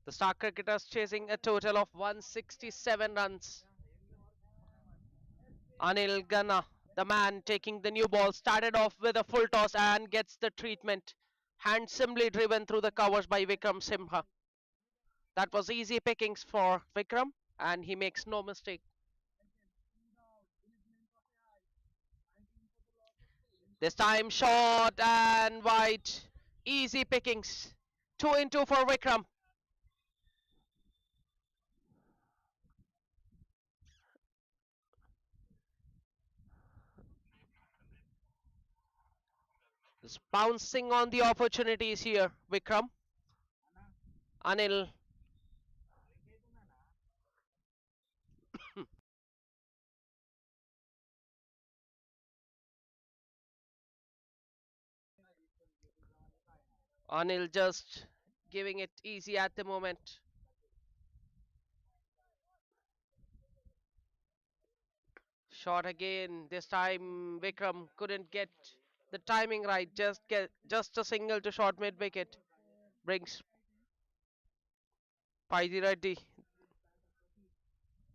The star cricketers chasing a total of 167 runs. Anil Ganna, the man taking the new ball, started off with a full toss and gets the treatment. Handsomely driven through the covers by Vikram Simha. That was easy pickings for Vikram, and he makes no mistake. This time, short and wide. Easy pickings. 2 in 2 for Vikram. Just bouncing on the opportunities here, Vikram. Anil. Anil just giving it easy at the moment. Shot again. This time Vikram couldn't get the timing right. Just a single to short mid wicket brings Paidi Reddy,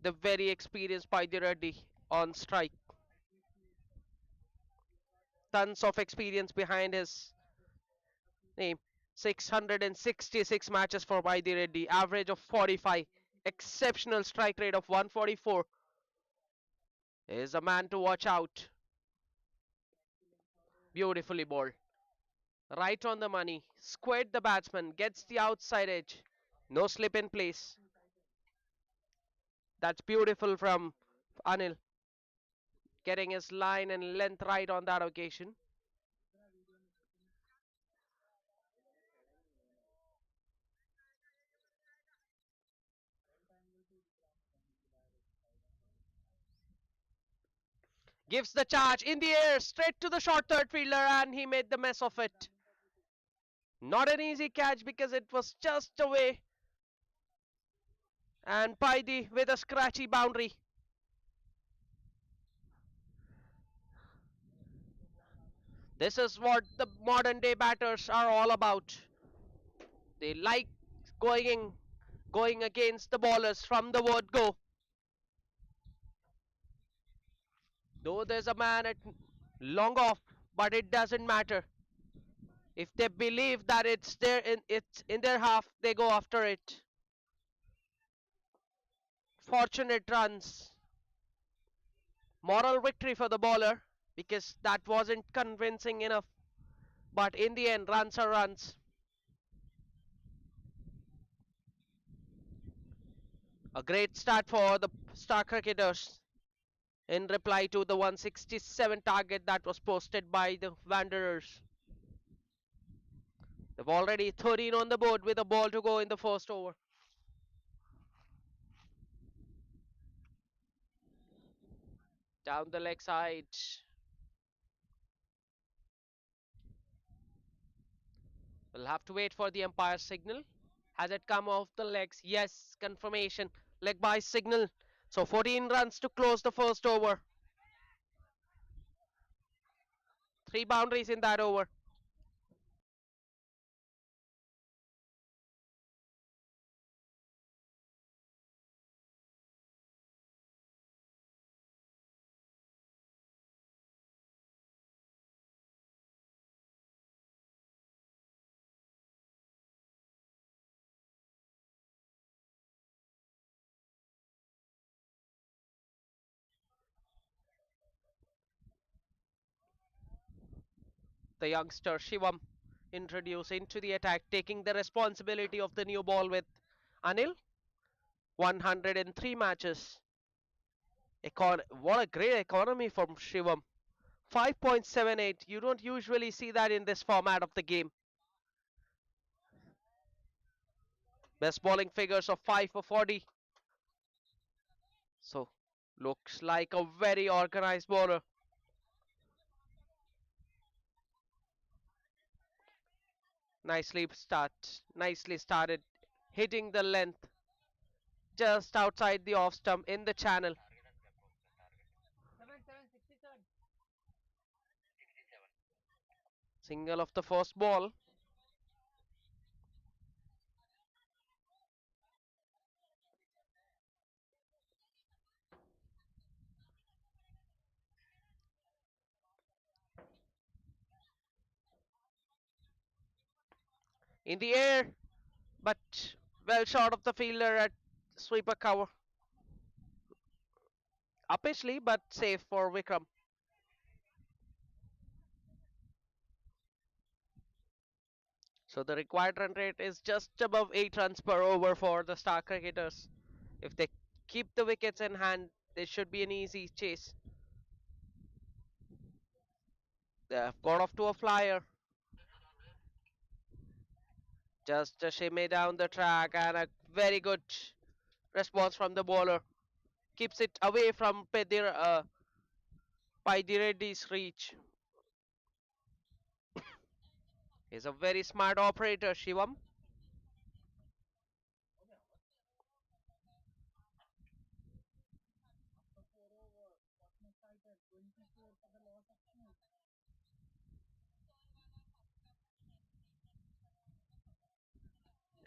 the very experienced Paidi Reddy, on strike. Tons of experience behind his name. 666 matches for Paidi Reddy, average of 45, exceptional strike rate of 144. Is a man to watch out. Beautifully bowled. Right on the money. Squared the batsman, gets the outside edge. No slip in place. That's beautiful from Anil, getting his line and length right on that occasion. Gives the charge in the air, straight to the short third fielder, and he made the mess of it. Not an easy catch because it was just away. And Paidi with a scratchy boundary. This is what the modern day batters are all about. They like going going against the bowlers from the word go. Though there's a man at long off, but it doesn't matter. If they believe that it's in their half, they go after it. Fortunate runs. Moral victory for the bowler because that wasn't convincing enough. But in the end, runs are runs. A great start for the star cricketers in reply to the 167 target that was posted by the Wanderers. They've already 13 on the board with a ball to go in the first over. Down the leg side. We'll have to wait for the umpire's signal. Has it come off the legs? Yes, confirmation. Leg by signal. So 14 runs to close the first over. 3 boundaries in that over. The youngster Shivam introduced into the attack, taking the responsibility of the new ball with Anil. 103 matches. What a great economy from Shivam. 5.78. You don't usually see that in this format of the game. Best bowling figures of 5 for 40. So, looks like a very organized bowler. Nicely started, hitting the length just outside the off stump in the channel. Single of the first ball. in the air, but well short of the fielder at sweeper cover. Uppishly, but safe for Vikram. So the required run rate is just above 8 runs per over for the star cricketers. If they keep the wickets in hand, this should be an easy chase. They have got off to a flyer. Just a shimmy down the track and a very good response from the bowler. Keeps it away from Paidireddy's reach. He's a very smart operator, Shivam.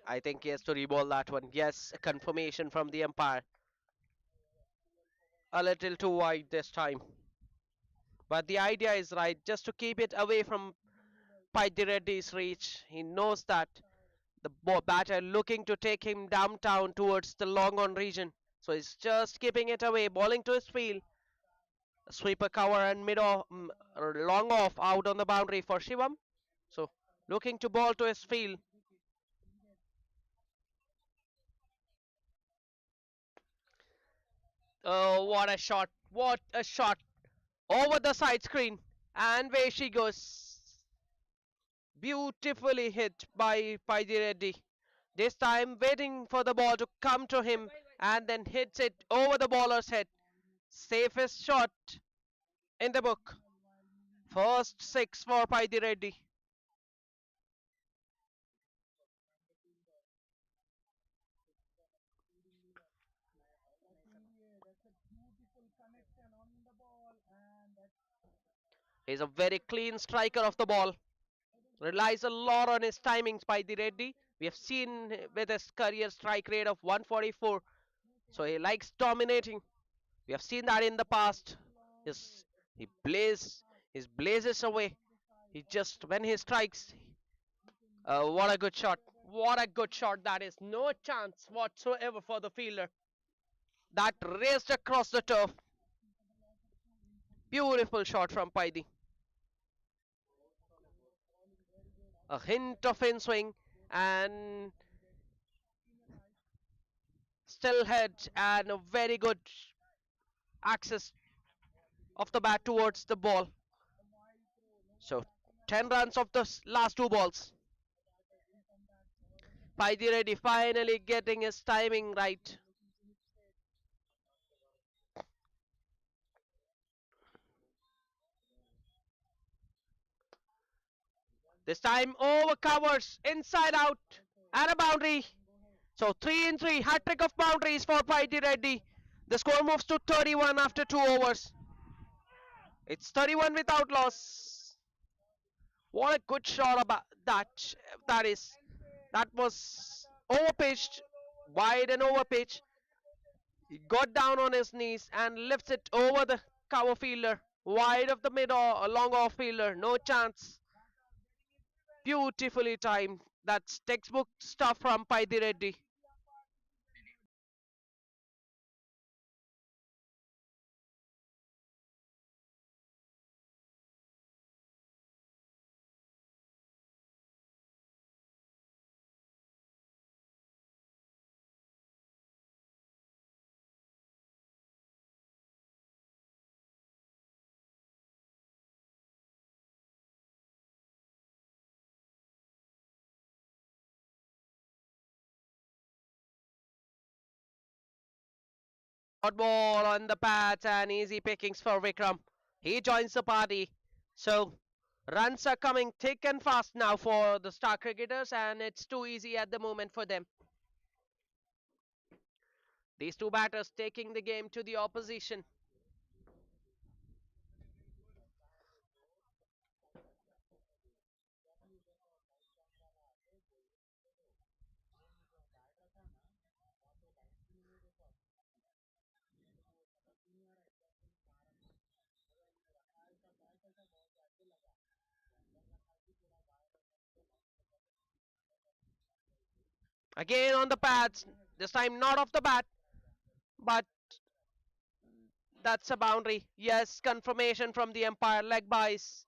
I think he has to reball that one. Yes, a confirmation from the umpire. A little too wide this time. But the idea is right, just to keep it away from Paidireddy's reach. He knows that the batter looking to take him downtown towards the long on region. So he's just keeping it away, bowling to his field. A sweeper cover and mid off, long off out on the boundary for Shivam. So looking to ball to his field. Oh, what a shot! What a shot! Over the side screen. And where she goes. Beautifully hit by Paidireddy. This time waiting for the ball to come to him and then hits it over the bowler's head. Safest shot in the book. First six for Paidireddy. He's a very clean striker of the ball. Relies a lot on his timings, Paidireddy. We have seen with his career strike rate of 144. So he likes dominating. We have seen that in the past. His, he blazes away. He just when he strikes, what a good shot! What a good shot that is! No chance whatsoever for the fielder. That raced across the turf. Beautiful shot from Paidi. A hint of in swing and still head and a very good access of the bat towards the ball. So 10 runs of the last two balls. Paidi Reddy finally getting his timing right. This time over covers, inside out, and a boundary. So 3 in 3, hat trick of boundaries for Paiti Reddy. The score moves to 31 after 2 overs. It's 31 without loss. What a good shot about that. That is. That was overpitched, wide and overpitched. He got down on his knees and lifts it over the cover fielder. Wide of the mid or long off fielder. No chance. Beautifully timed. That's textbook stuff from Paidi Reddy. Hot ball on the pads and easy pickings for Vikram. He joins the party. So runs are coming thick and fast now for the star cricketers, and it's too easy at the moment for them. These two batters taking the game to the opposition. Again on the pads, this time not off the bat, but that's a boundary. Yes, confirmation from the umpire, leg buys.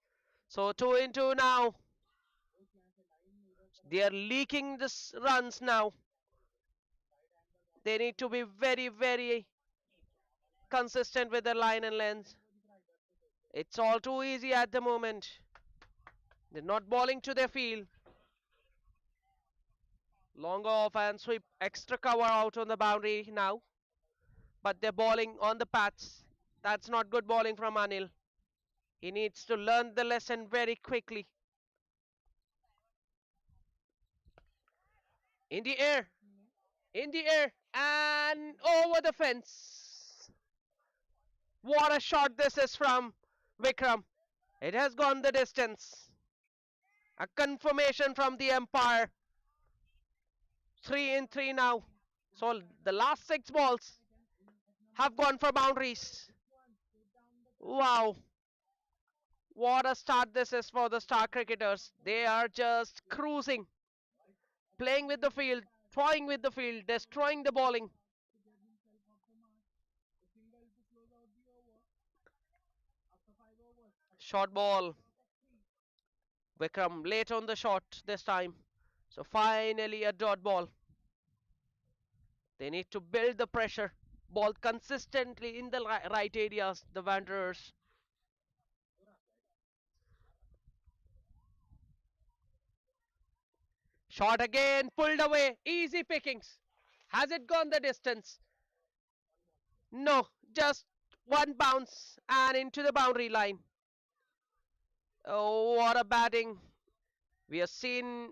So 2-2 now. They are leaking this runs now. They need to be very, very consistent with their line and length. It's all too easy at the moment. They're not bowling to their field. Long off and sweep, extra cover out on the boundary now. But they're bowling on the paths. That's not good bowling from Anil. He needs to learn the lesson very quickly. In the air, in the air, and over the fence. What a shot this is from Vikram. It has gone the distance. A confirmation from the umpire. 3-3 now. So the last 6 balls have gone for boundaries. Wow. What a start this is for the star cricketers. They are just cruising, playing with the field, toying with the field, destroying the bowling. Short ball. Vikram late on the shot this time. So finally a dot ball. They need to build the pressure. Ball consistently in the right areas, the Wanderers. Shot again, pulled away. Easy pickings. Has it gone the distance? No, just one bounce and into the boundary line. Oh, what a batting. We have seen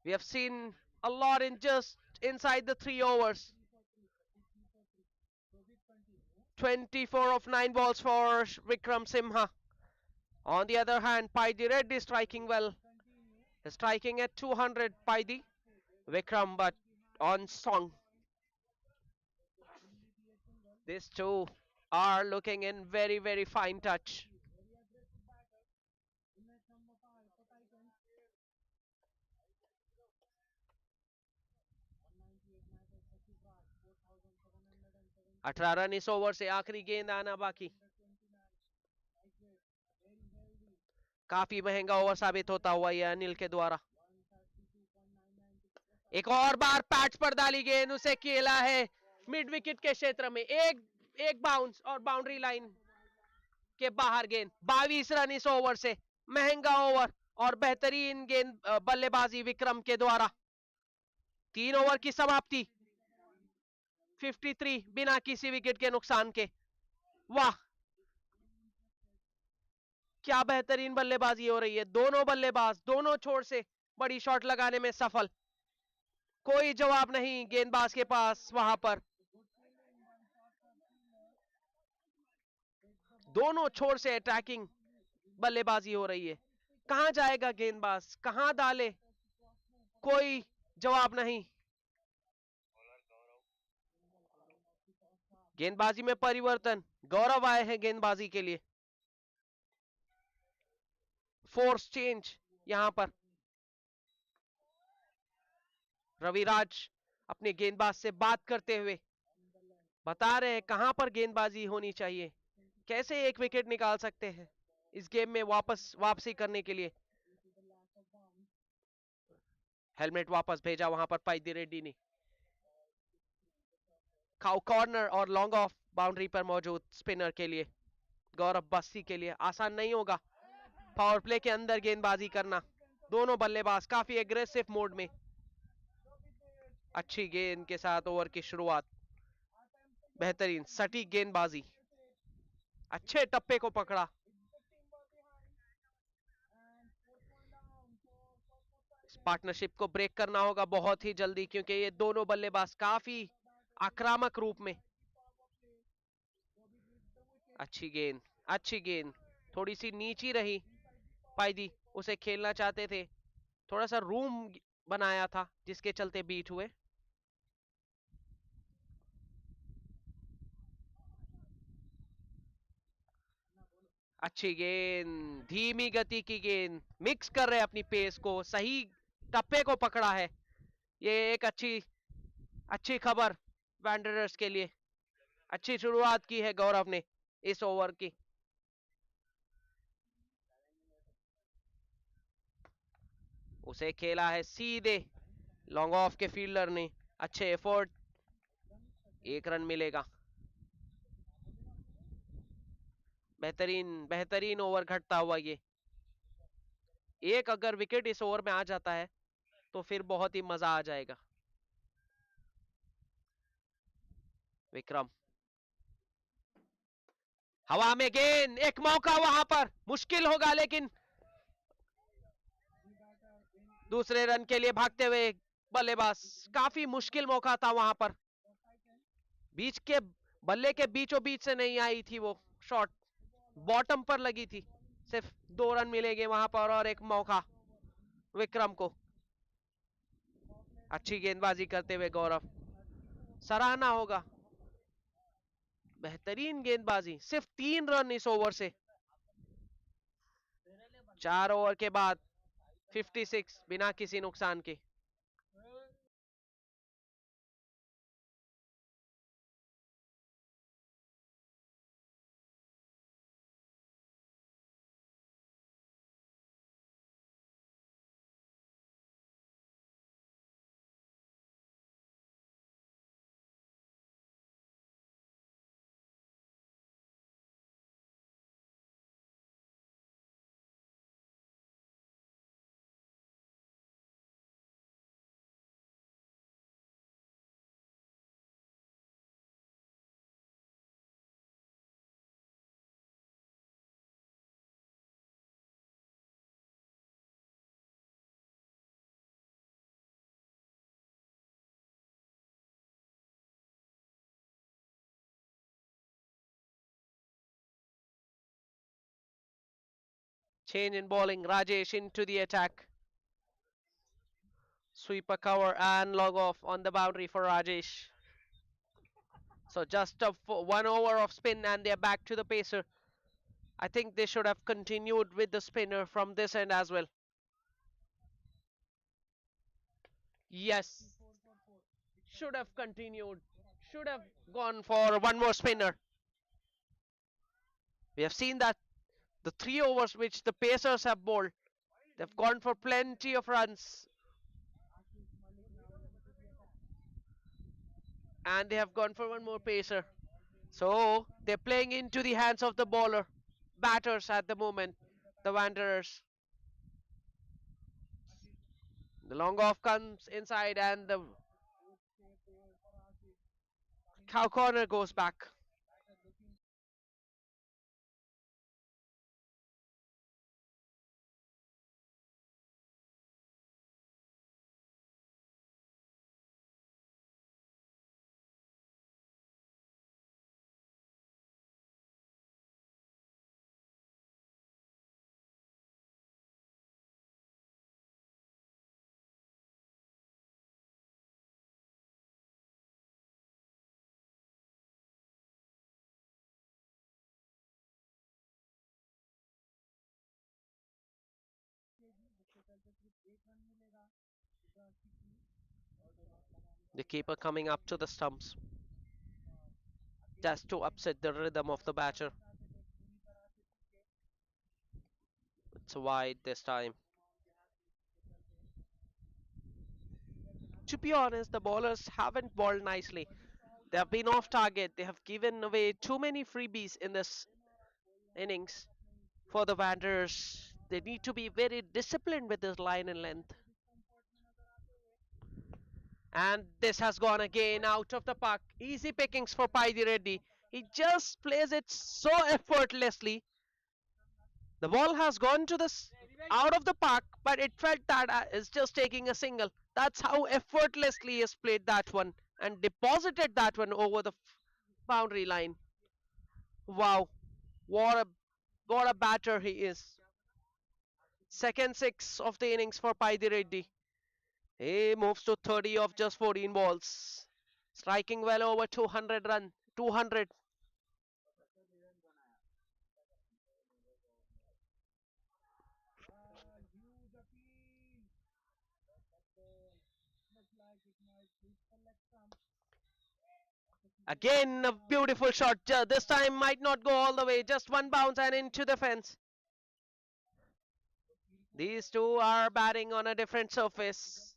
we have seen a lot in just inside the 3 overs. 24 of 9 balls for Vikram Simha. On the other hand, Paidi Reddy striking well. He's striking at 200, Paidi. Vikram, but on song. These two are looking in very, very fine touch. अठारह run इस over से आखिरी गेंद आना बाकी. काफी महंगा over साबित होता हुआ यह अनिल के द्वारा. एक और बार पैच पर डाली गेंद, उसे खेला है मिड विकेट के क्षेत्र में. एक बाउंस और बाउंड्री लाइन के बाहर गेंद. 22 रन इस ओवर से. महंगा ओवर और बेहतरीन गेंद बल्लेबाजी विक्रम के द्वारा. 3 ओवर की समाप्ति. 53 बिना किसी विकेट के नुकसान के. वाह, क्या बेहतरीन बल्लेबाजी हो रही है. दोनों बल्लेबाज दोनों छोर से बड़ी शॉट लगाने में सफल. कोई जवाब नहीं गेंदबाज के पास वहां पर. दोनों छोर से अटैकिंग बल्लेबाजी हो रही है. कहां जाएगा गेंदबाज, कहां डाले, कोई जवाब नहीं. गेंदबाजी में परिवर्तन. गौरव आए हैं गेंदबाजी के लिए. फोर्स चेंज यहां पर. रविराज अपने गेंदबाज से बात करते हुए बता रहे हैं कहां पर गेंदबाजी होनी चाहिए, कैसे एक विकेट निकाल सकते हैं इस गेम में वापसी करने के लिए. हेलमेट वापस भेजा वहां पर पाइदी रेड्डी ने. खाओ कॉर्नर और लॉन्ग ऑफ बाउंड्री पर मौजूद स्पिनर के लिए, गौरव बस्सी के लिए आसान नहीं होगा पावर प्ले के अंदर गेंदबाजी करना. दोनों बल्लेबाज काफी एग्रेसिव मोड में. अच्छी गेंद के साथ ओवर की शुरुआत. बेहतरीन सटीक गेंदबाजी. अच्छे टप्पे को पकड़ा. इस पार्टनरशिप को ब्रेक करना होगा बहुत ही जल्दी, क्योंकि ये दोनों बल्लेबाज काफी आक्रामक रूप में. अच्छी गेंद, अच्छी गेंद. थोड़ी सी नीची रही. पाइदी उसे खेलना चाहते थे, थोड़ा सा रूम बनाया था जिसके चलते बीट हुए. अच्छी गेंद, धीमी गति की गेंद. मिक्स कर रहे अपनी पेस को, सही टप्पे को पकड़ा है. ये एक अच्छी अच्छी खबर वैंडरर्स के लिए। अच्छी शुरुआत की है गौरव ने इस ओवर की। उसे खेला है सीधे लॉन्ग ऑफ के फील्डर ने। अच्छे एफर्ट, 1 रन मिलेगा। बेहतरीन बेहतरीन ओवर घटता हुआ ये। एक अगर विकेट इस ओवर में आ जाता है तो फिर बहुत ही मजा आ जाएगा। विक्रम, हवा में गेंद, एक मौका वहां पर, मुश्किल होगा लेकिन दूसरे रन के लिए भागते हुए बल्लेबाज। काफी मुश्किल मौका था वहां पर, बीच के बल्ले के बीचों बीच से नहीं आई थी वो शॉट, बॉटम पर लगी थी। सिर्फ 2 रन मिलेंगे वहां पर और एक मौका विक्रम को। अच्छी गेंदबाजी करते हुए गौरव, सराहना होगा। बेहतरीन गेंदबाजी, सिर्फ 3 रन इस ओवर से। 4 ओवर के बाद 56 बिना किसी नुकसान के। Change in bowling, Rajesh into the attack. Sweeper cover and log off on the boundary for Rajesh. So just 1 over of spin and they're back to the pacer. I think they should have continued with the spinner from this end as well. Yes, should have continued. Should have gone for one more spinner. We have seen that the 3 overs which the Pacers have bowled, they've gone for plenty of runs. And they have gone for one more pacer. So they're playing into the hands of the bowler, batters at the moment, the Wanderers. The long off comes inside and the cow corner goes back. The keeper coming up to the stumps just to upset the rhythm of the batter. It's wide this time. To be honest, the bowlers haven't bowled nicely. They have been off target. They have given away too many freebies in this innings for the Wanderers. They need to be very disciplined with this line and length. And this has gone again out of the park. Easy pickings for Paidi Reddy. He just plays it so effortlessly. The ball has gone to the out of the park, but it felt that it's just taking a single. That's how effortlessly he has played that one and deposited that one over the boundary line. Wow, what a what a batter he is. Second six of the innings for Paidi Reddy. He moves to 30 of just 14 balls, striking well over 200 run. 200. Again, a beautiful shot. This time might not go all the way. Just one bounce and into the fence. These two are batting on a different surface.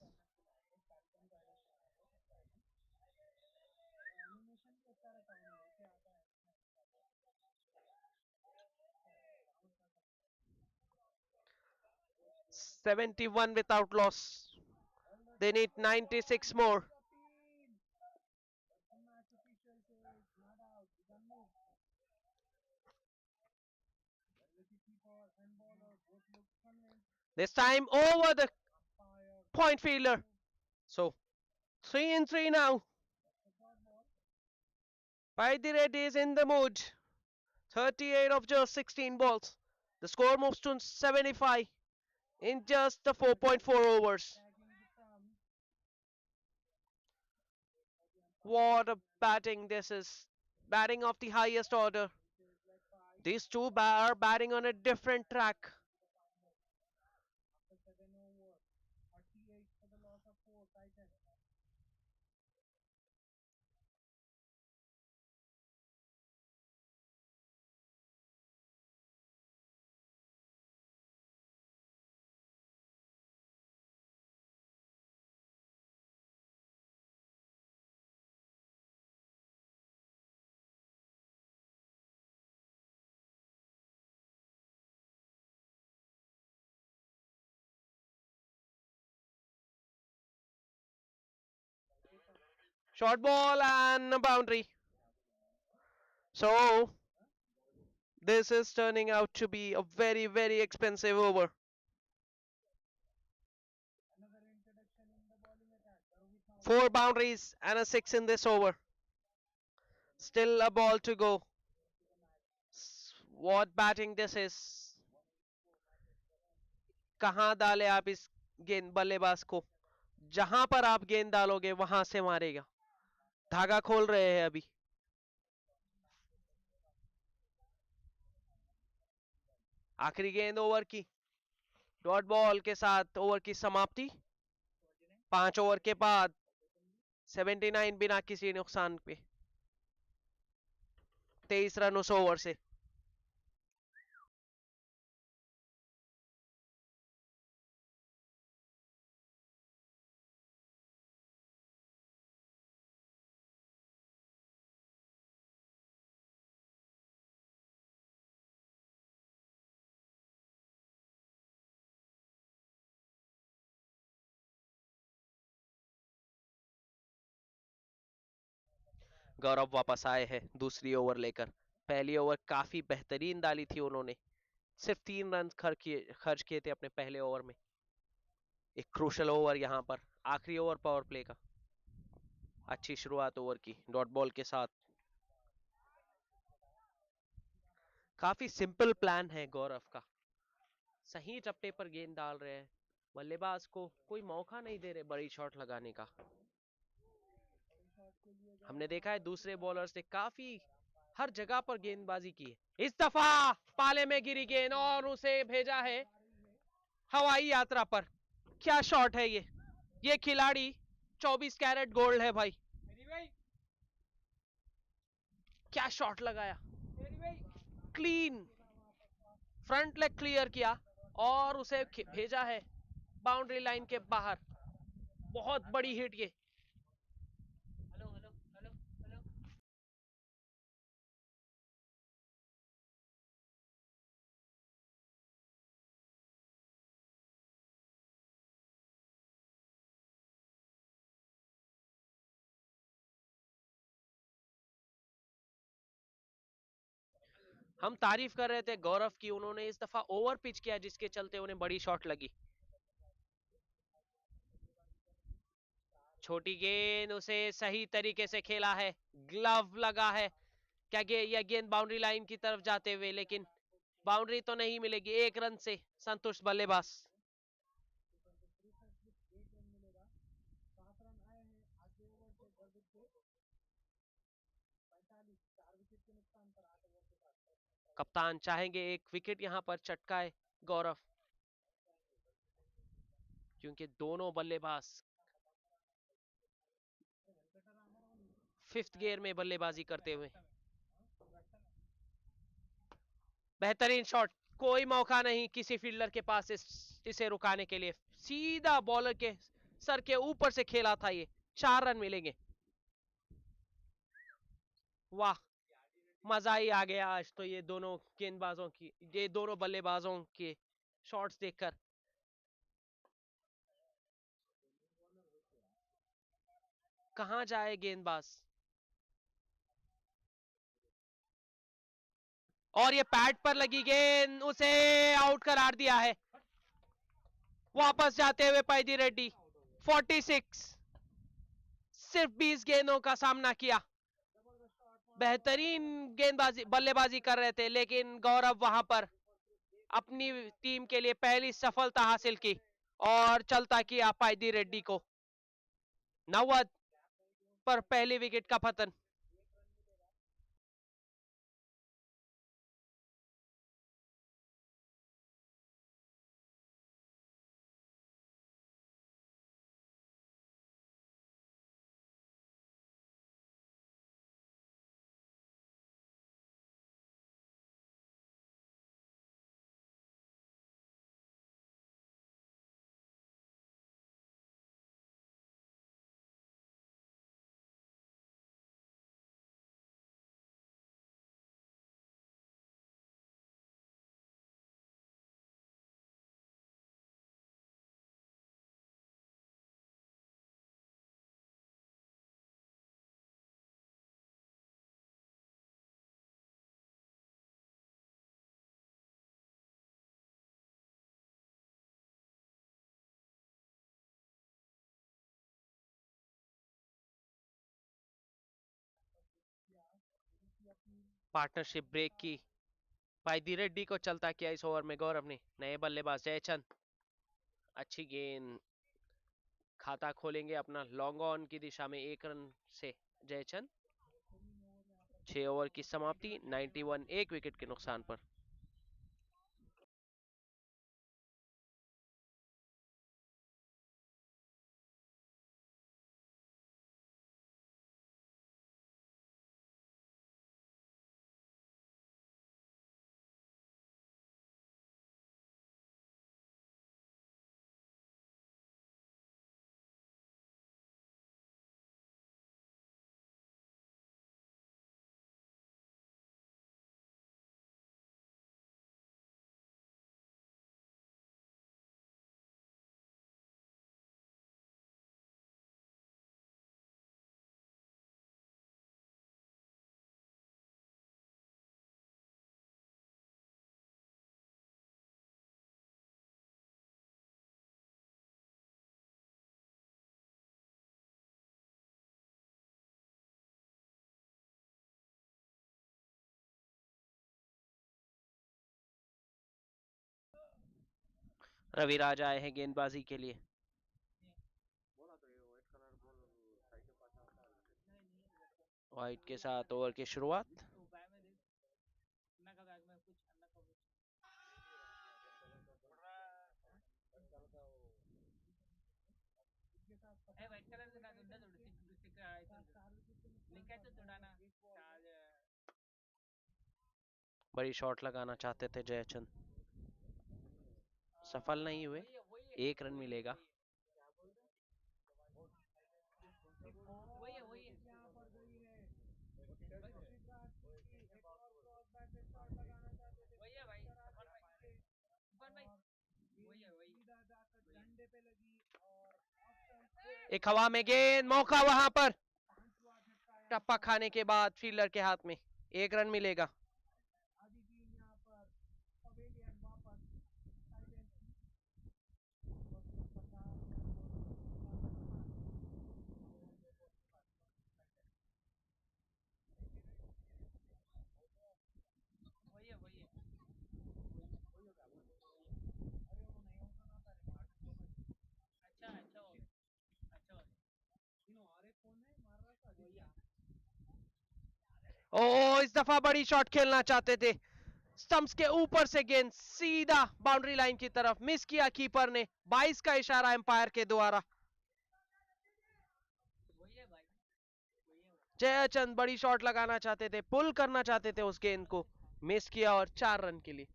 '71 without loss. They need 96 more. This time over the point fielder. So 3 and 3 now. Vaidhi Reddy is in the mood. 38 of just 16 balls. The score moves to 75 in just the 4.4 overs. What a batting this is. Batting of the highest order. These two are batting on a different track. Short ball and a boundary. So this is turning out to be a very, very expensive over. Four boundaries and a six in this over. Still a ball to go. What batting this is. कहाँ डाले आप इस गेंद बल्लेबाज को. जहां पर आप गेंद डालोगे वहां से मारेगा. धागा खोल रहे हैं अभी. आखिरी गेंद ओवर की. डॉट बॉल के साथ ओवर की समाप्ति. 5 ओवर के बाद 79 बिना किसी नुकसान पे. 23 रन उस ओवर से. गौरव वापस आए हैं दूसरी ओवर लेकर. पहली ओवर काफी बेहतरीन डाली थी उन्होंने. सिर्फ 3 रन खर्च किए थे अपने पहले ओवर में. एक क्रूशल ओवर यहाँ पर. आखिरी ओवर पावर प्ले का. अच्छी शुरुआत ओवर की डॉट बॉल के साथ. काफी सिंपल प्लान है गौरव का. सही चप्पे पर गेंद डाल रहे हैं. बल्लेबाज को कोई मौका नहीं दे रहे बड़ी शॉट लगाने का. हमने देखा है दूसरे बॉलर्स ने काफी हर जगह पर गेंदबाजी की है. इस दफा पाले में गिरी गेंद और उसे भेजा है हवाई यात्रा पर. क्या शॉट है ये. ये खिलाड़ी 24 कैरेट गोल्ड है भाई. क्या शॉट लगाया. क्लीन फ्रंट लेग क्लियर किया और उसे भेजा है बाउंड्री लाइन के बाहर. बहुत बड़ी हिट ये. हम तारीफ कर रहे थे गौरव की. उन्होंने इस दफा ओवर पिच किया जिसके चलते उन्हें बड़ी शॉट लगी. छोटी गेंद उसे सही तरीके से खेला है. ग्लव लगा है. क्या यह गेंद बाउंड्री लाइन की तरफ जाते हुए, लेकिन बाउंड्री तो नहीं मिलेगी. 1 रन से संतुष्ट बल्लेबाज. कप्तान चाहेंगे एक विकेट यहां पर चटकाए गौरव, क्योंकि दोनों बल्लेबाज फिफ्थ गियर में बल्लेबाजी करते हुए। बेहतरीन शॉट, कोई मौका नहीं किसी फील्डर के पास इसे रुकाने के लिए। सीधा बॉलर के सर के ऊपर से खेला था ये। 4 रन मिलेंगे। वाह, मजा ही आ गया आज तो ये दोनों गेंदबाजों की, ये दोनों बल्लेबाजों के शॉट्स देखकर। कहां जाए गेंदबाज, और ये पैड पर लगी गेंद, उसे आउट करार दिया है। वापस जाते हुए पैदी रेड्डी 46, सिर्फ 20 गेंदों का सामना किया। बेहतरीन गेंदबाजी बल्लेबाजी कर रहे थे, लेकिन गौरव वहां पर अपनी टीम के लिए पहली सफलता हासिल की और चलता किया पैदी रेड्डी को। 90 पर पहली विकेट का पतन। पार्टनरशिप ब्रेक की पैदी रेड्डी को चलता किया इस ओवर में गौरव ने। नए बल्लेबाज जयचंद, अच्छी गेंद, खाता खोलेंगे अपना लॉन्ग ऑन की दिशा में 1 रन से जयचंद। 6 ओवर की समाप्ति, 91, 1 विकेट के नुकसान पर। रविराज आए हैं गेंदबाजी के लिए। व्हाइट के साथ ओवर की शुरुआत। बड़ी शॉट लगाना चाहते थे जयचंद, सफल नहीं हुए। 1 रन मिलेगा। एक हवा में गेंद, मौका वहां पर, टप्पा खाने के बाद फील्डर के हाथ में। 1 रन मिलेगा। ओ, इस दफा बड़ी शॉट खेलना चाहते थे। स्टंप्स के ऊपर से गेंद सीधा बाउंड्री लाइन की तरफ, मिस किया कीपर ने। 22 का इशारा एम्पायर के द्वारा। जयचंद बड़ी शॉट लगाना चाहते थे, पुल करना चाहते थे उस गेंद को, मिस किया और 4 रन के लिए।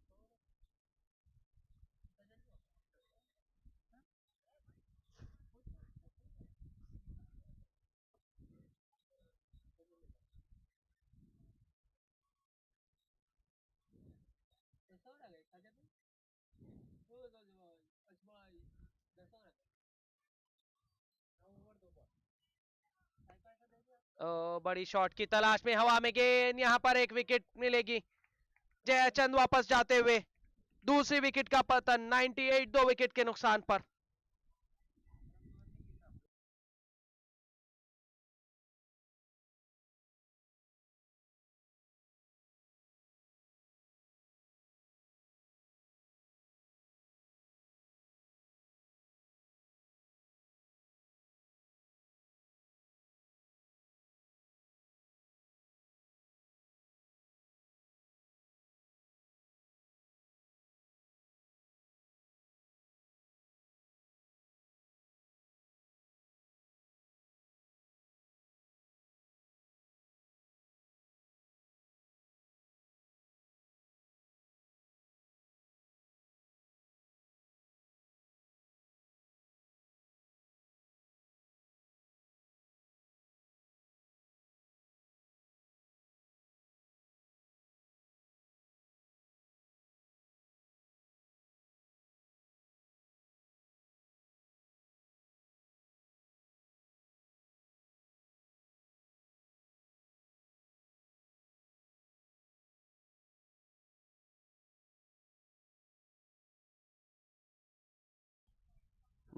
बड़ी शॉट की तलाश में हवा में गेंद, यहाँ पर एक विकेट मिलेगी। जयचंद वापस जाते हुए दूसरी विकेट का पतन, 98 दो विकेट के नुकसान पर।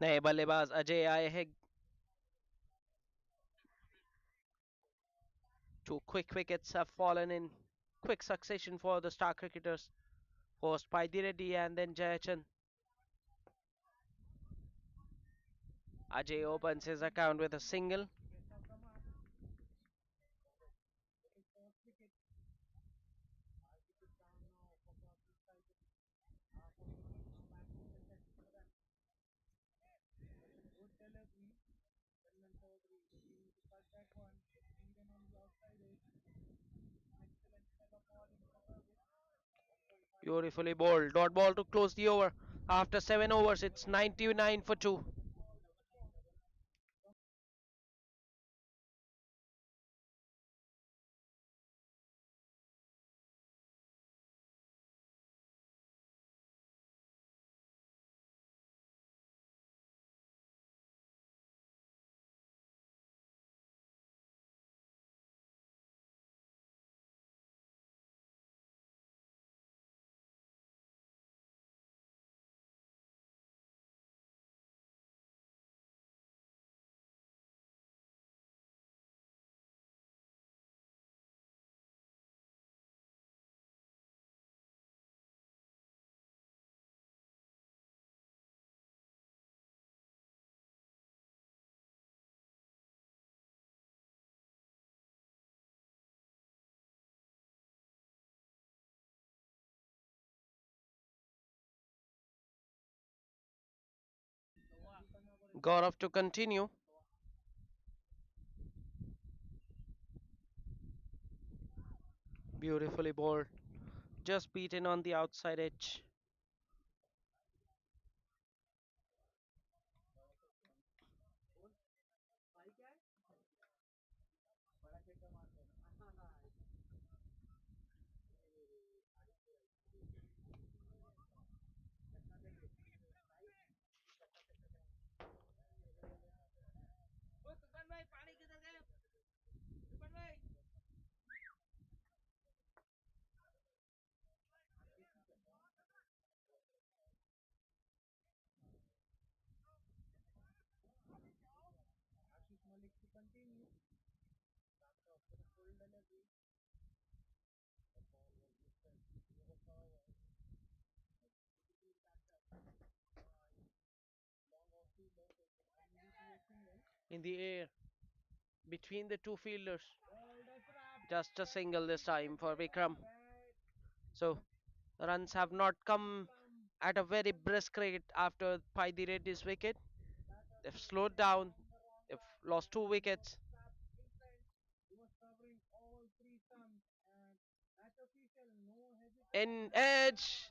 नए बल्लेबाज अजय आए हैं। 2 quick wickets have fallen in quick succession for the star cricketers. First Paidi Reddy and then Jayachan. Ajay opens his account with a single. Beautifully bowled. Dot ball to close the over. After 7 overs, it's 99 for 2. Gaurav to continue. Beautifully bowled. Just beaten on the outside edge. In the air, between the two fielders. Just a single this time for Vikram. So runs have not come at a very brisk rate after Paidi Reddy's wicket. They've slowed down. They've lost 2 wickets. In edge,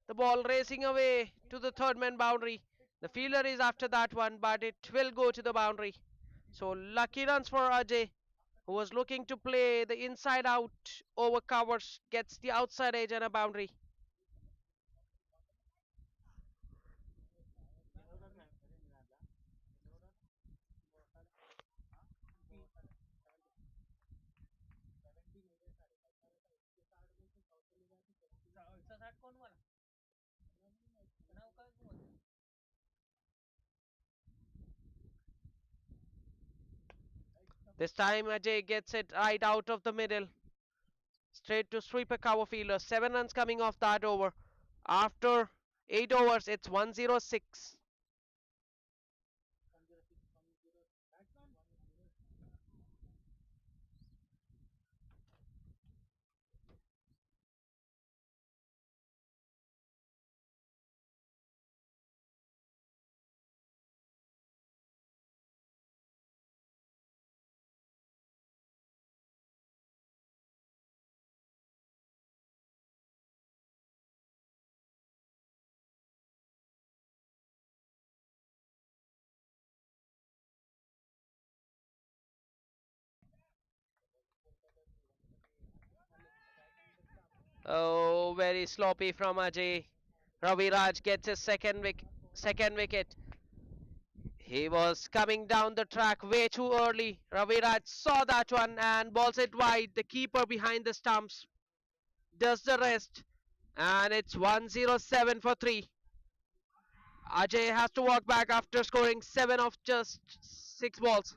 the ball racing away to the third man boundary. The fielder is after that one, but it will go to the boundary. So lucky runs for Ajay, who was looking to play the inside out over covers, gets the outside edge and a boundary. This time Ajay gets it right out of the middle, straight to sweeper cover fielder. 7 runs coming off that over. After 8 overs, it's 106. Oh, very sloppy from Ajay. Ravi Raj gets his second wicket. He was coming down the track way too early. Ravi Raj saw that one and balls it wide. The keeper behind the stumps does the rest. And it's 107 for 3. Ajay has to walk back after scoring 7 of just 6 balls.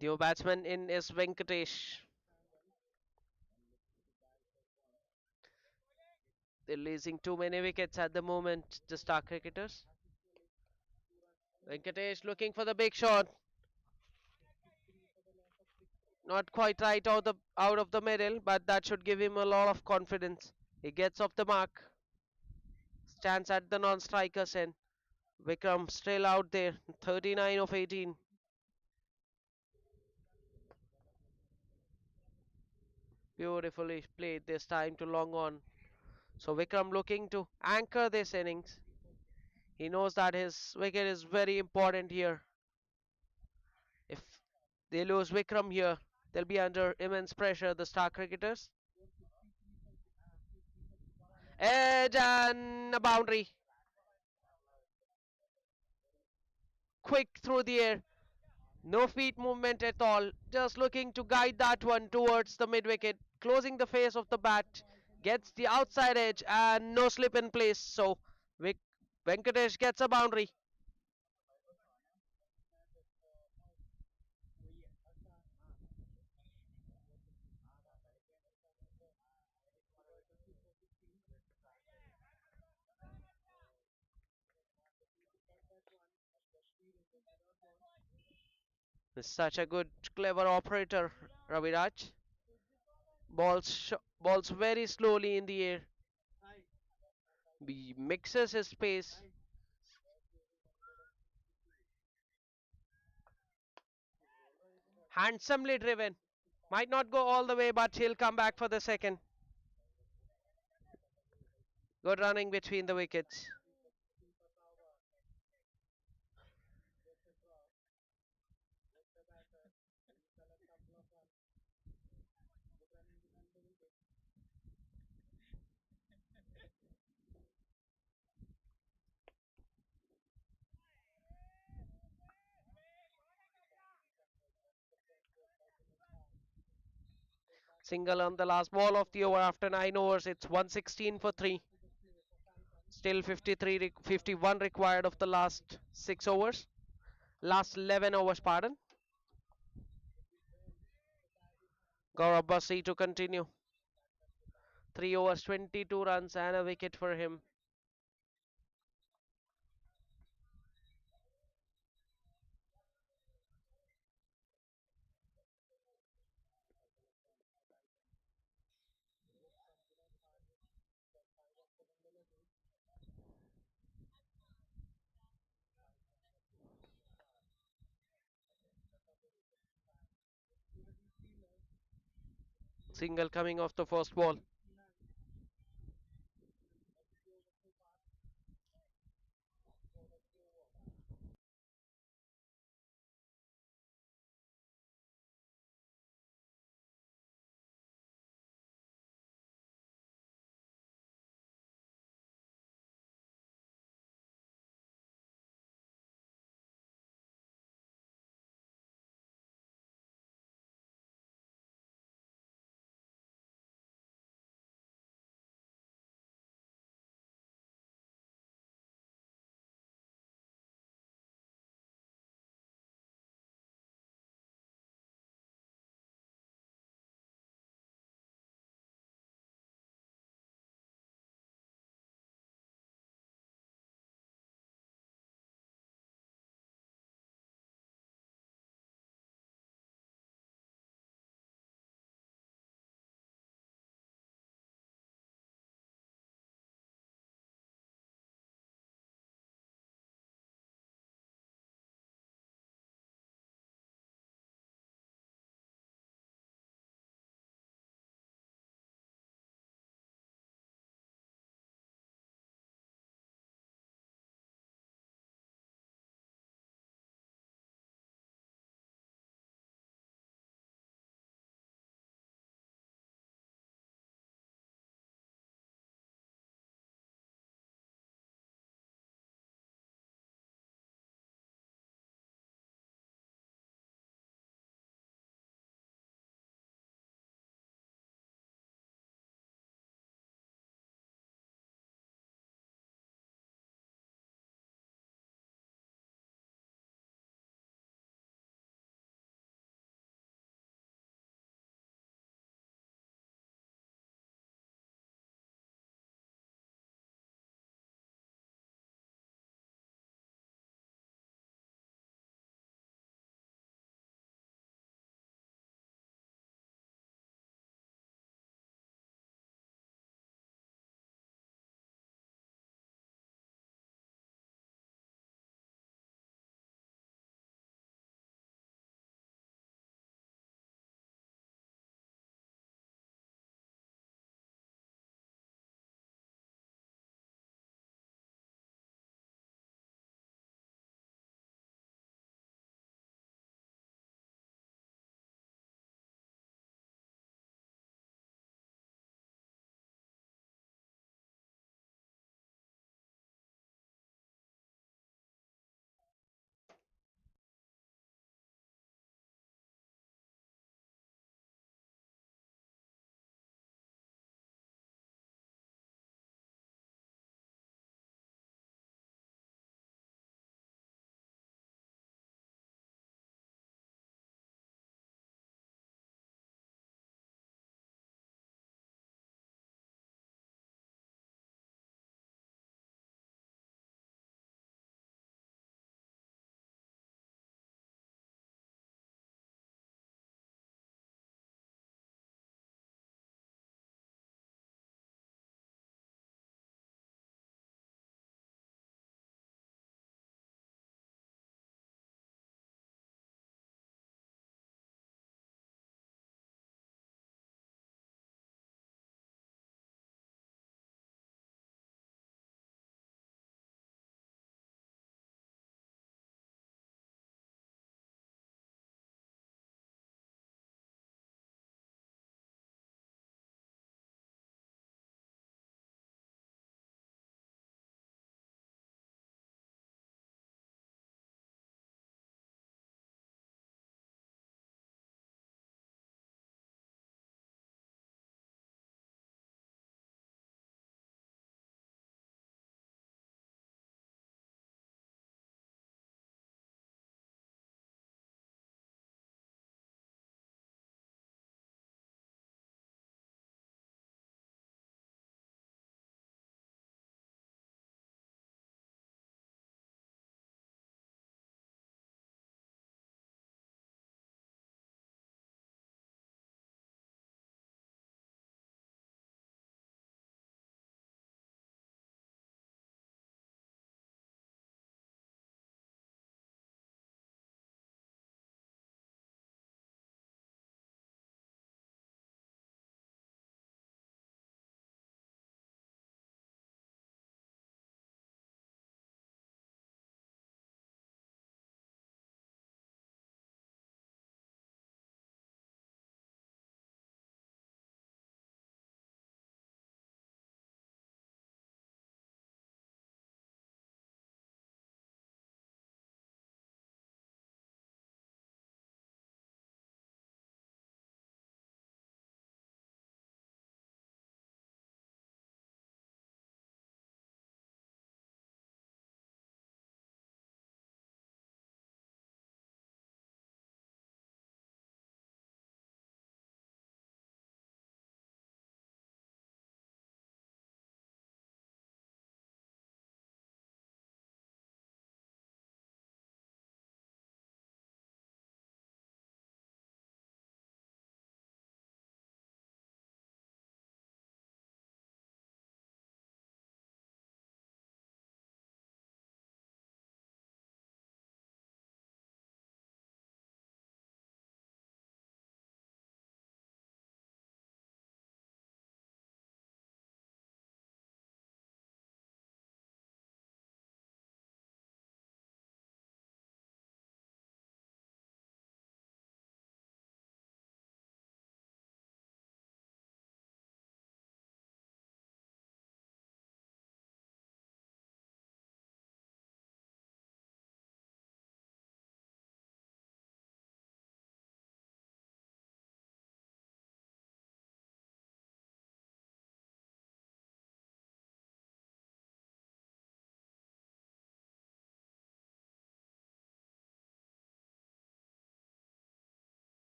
The batsman in is Venkatesh. They're losing too many wickets at the moment, the star cricketers. Venkatesh looking for the big shot. Not quite right out of the middle, but that should give him a lot of confidence. He gets off the mark, stands at the non-striker's end. Vikram still out there, 39 of 18. Beautifully played this time to long on. So Vikram looking to anchor this innings. He knows that his wicket is very important here. If they lose Vikram here, they'll be under immense pressure, the star cricketers. Edge and a boundary. Quick through the air. No feet movement at all. Just looking to guide that one towards the mid wicket. Closing the face of the bat. Gets the outside edge and no slip in place. So Venkatesh gets a boundary. Such a good, clever operator, Raviraj. Balls very slowly in the air. He mixes his pace. Handsomely driven. Might not go all the way, but he'll come back for the second. Good running between the wickets. Single on the last ball of the over after 9 overs. It's 116 for 3. Still 51 required of the last 6 overs. Last 11 overs, pardon. Gaurav Bassi to continue. 3 overs, 22 runs and a wicket for him. Single coming off the first ball.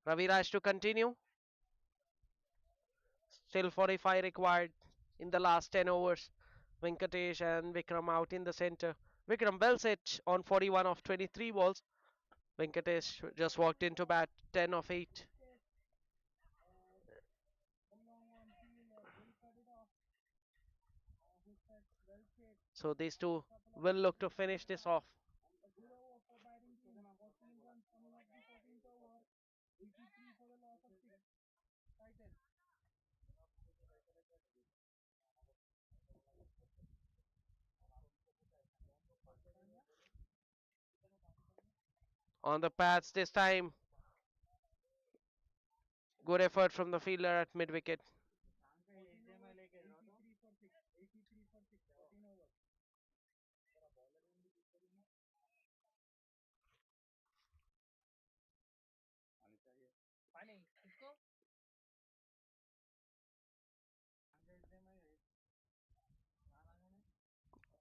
Ravi Raj to continue. Still 45 required in the last 10 overs. Venkatesh and Vikram out in the center. Vikram well set on 41 of 23 balls. Venkatesh just walked into bat 10 of 8. So these two will look to finish this off. On the pads this time. Good effort from the fielder at mid wicket.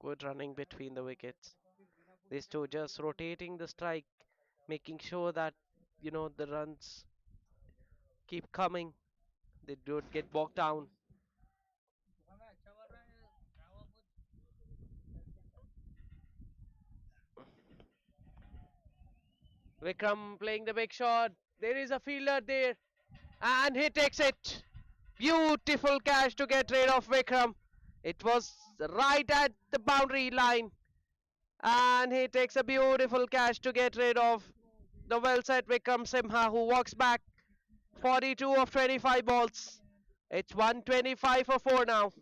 Good running between the wickets. These two just rotating the strike, making sure that the runs keep coming. They don't get bogged down. Vikram playing the big shot. There is a fielder there, and he takes it. Beautiful catch to get rid of Vikram. It was right at the boundary line, and he takes a beautiful catch to get rid of the well set Vikram Simha, who walks back 42 of 25 balls. It's 125 for 4 now.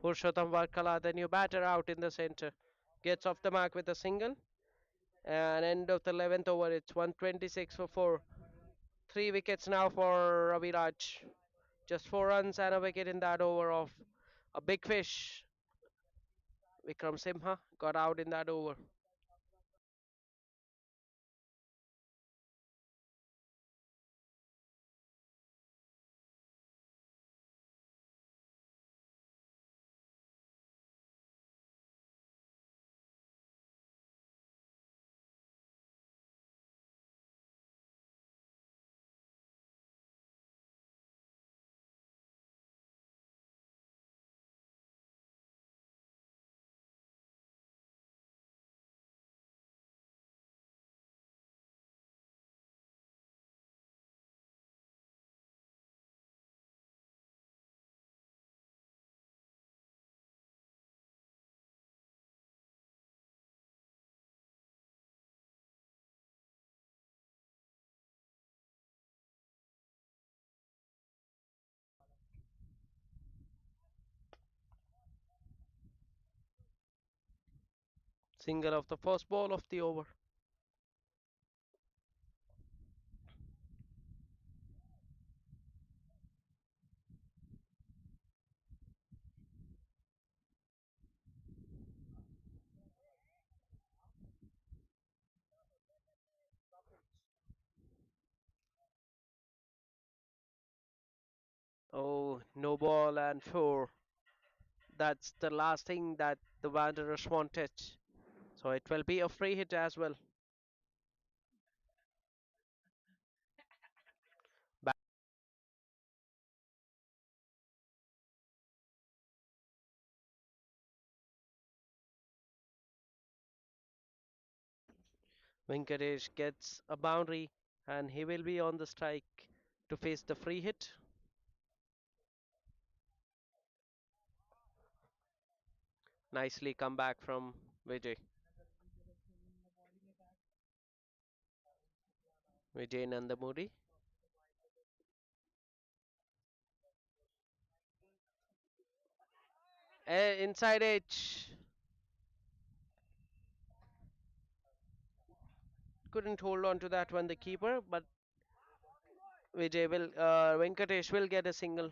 Purushottam Varkala, the new batter out in the center, gets off the mark with a single. And end of the 11th over, it's 126 for 4. 3 wickets now for Ravi Raj. Just 4 runs and a wicket in that over of a big fish. Vikram Simha got out in that over. Single of the first ball of the over. Oh, Oh, no ball and four. That's the last thing that the Wanderers wanted. So it will be a free hit as well. Back Venkatesh gets a boundary and he will be on the strike to face the free hit. Nicely come back from Vijay. Vijay Nandamudi. Inside edge. Couldn't hold on to that one, the keeper, but Venkatesh will get a single.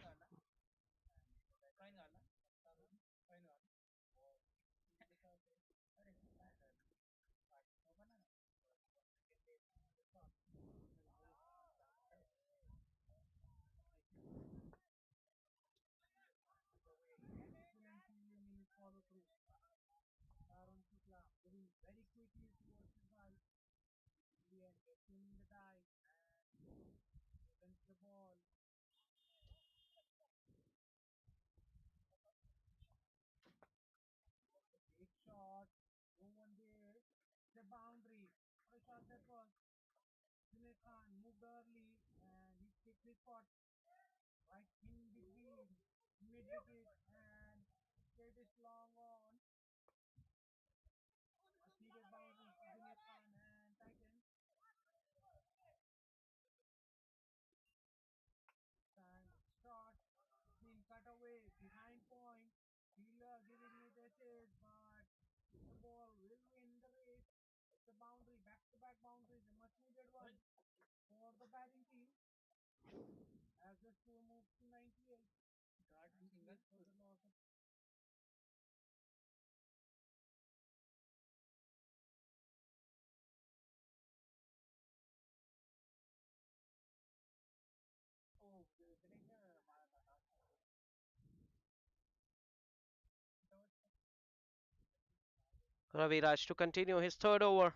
Raviraj to continue his third over.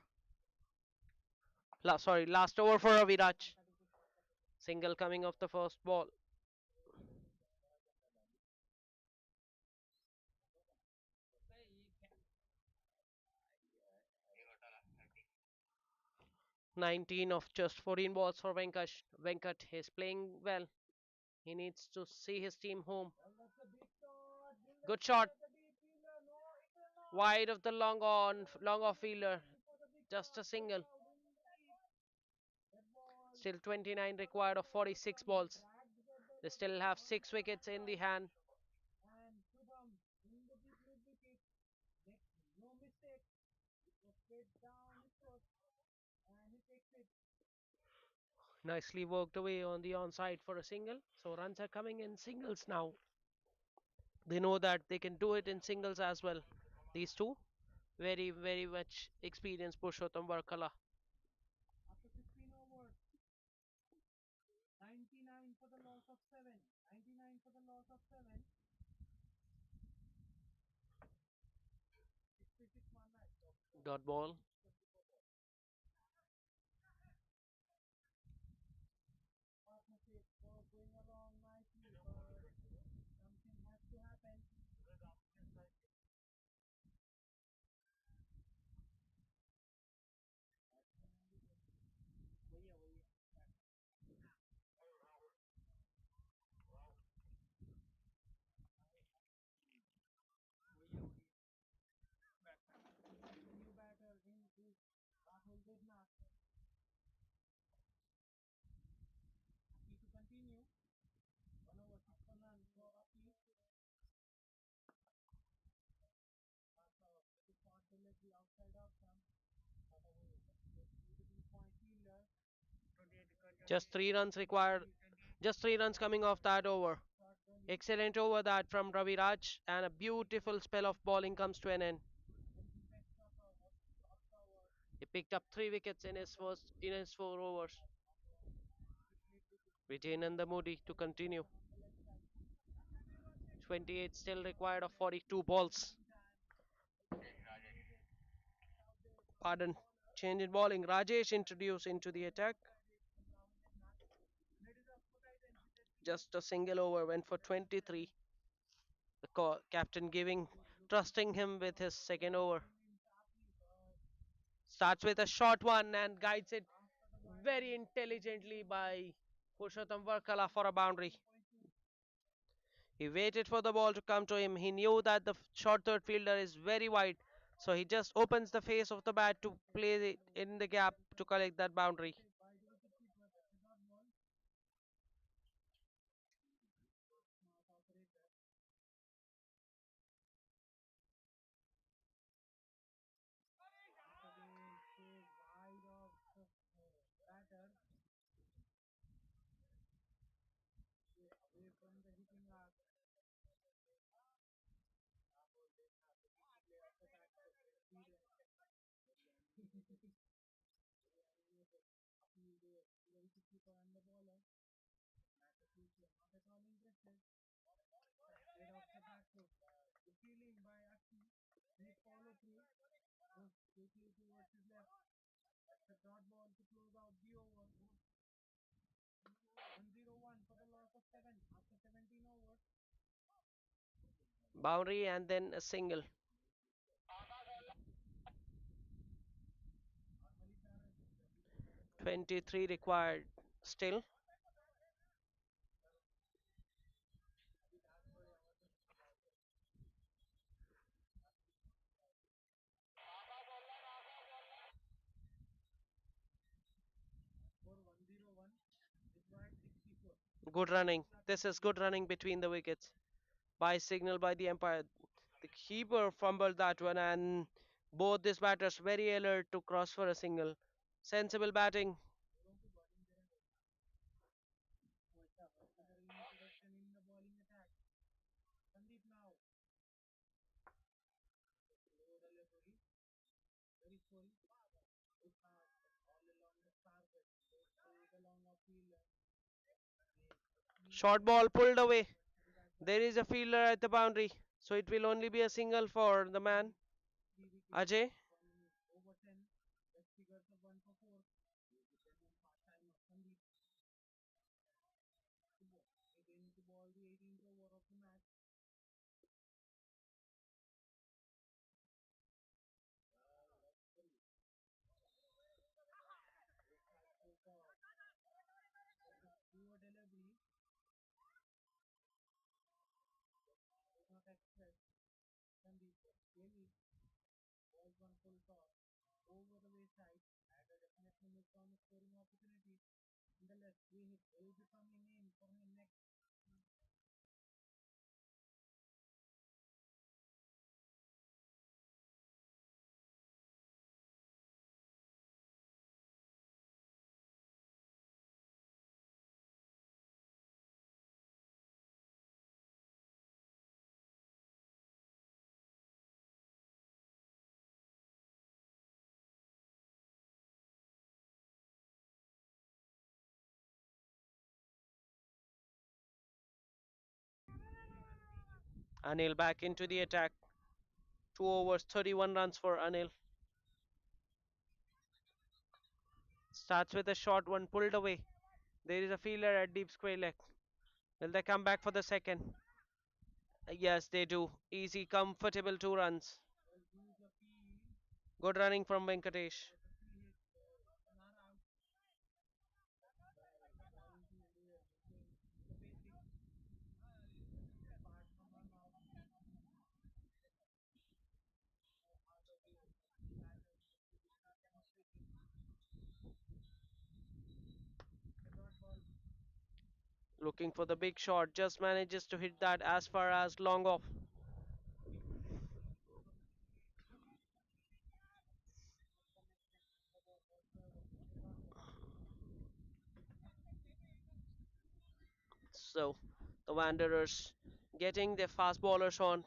Last over for Raviraj. Single coming off the first ball. 19 of just 14 balls for Venkat. Venkat is playing well. He needs to see his team home. Good shot. Wide of the long off fielder. Just a single. Still 29 required of 46 balls. They still have 6 wickets in the hand. Nicely worked away on the onside for a single. So runs are coming in singles now. They know that they can do it in singles as well. These two, very much experienced Purushottam Varkala. Dot ball. Just 3 runs required. Just 3 runs coming off that over. Excellent over that from Ravi Raj, and a beautiful spell of bowling comes to an end. He picked up 3 wickets in his 4 overs. Vijay Nandamudi to continue. 28 still required of 42 balls. Pardon. Change in bowling. Rajesh introduced into the attack. Just a single over went for 23. The captain trusting him with his second over. Starts with a short one and guides it very intelligently by Purushottam Varkala for a boundary. He waited for the ball to come to him. He knew that the short third fielder is very wide, so he just opens the face of the bat to play it in the gap to collect that boundary. Boundary and then a single. 23 required still. Good running. This is good running between the wickets. By signal by the umpire. The keeper fumbled that one, and both these batters very alert to cross for a single. Sensible batting. Short ball pulled away. There is a fielder at the boundary, so it will only be a single for the man. Ajay. Anil back into the attack. 2 overs, 31 runs for Anil. Starts with a short one pulled away. There is a fielder at deep square leg. Will they come back for the second? Yes, they do. Easy, comfortable 2 runs. Good running from Venkatesh. Looking for the big shot. Just manages to hit that as far as long off. So the Wanderers getting their fast bowlers on.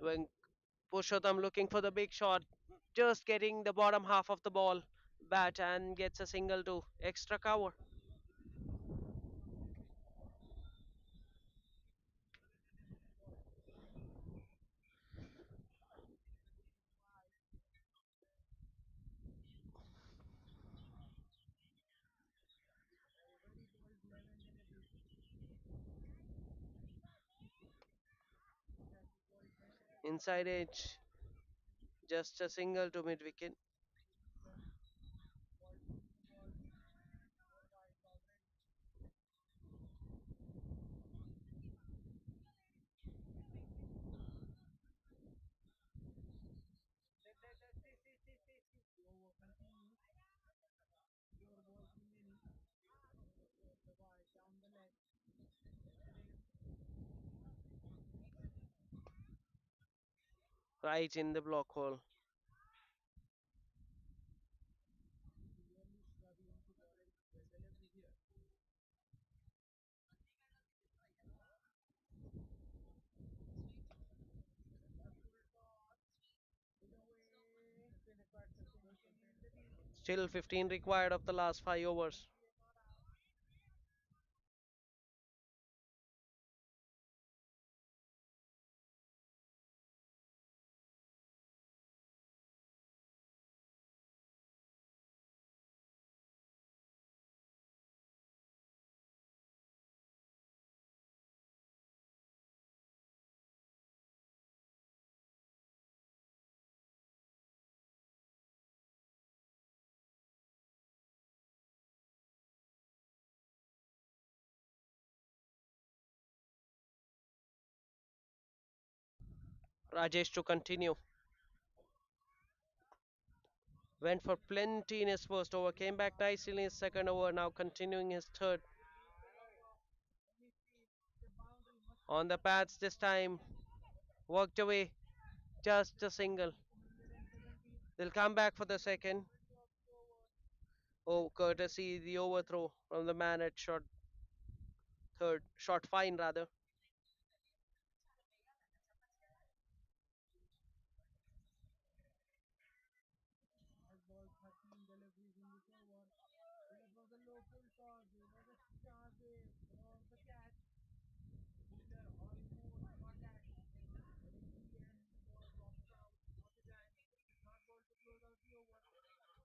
When Purushottam looking for the big shot, just getting the bottom half of the ball bat and gets a single to extra cover. Inside edge, just a single to mid wicket. Right in the block hole. Still 15 required of the last 5 overs. Rajesh to continue. Went for plenty in his first over, came back nicely in his second over, now continuing his third. On the pads this time, worked away, just a single. They'll come back for the second. Oh, courtesy the overthrow from the man at shot third, shot fine rather.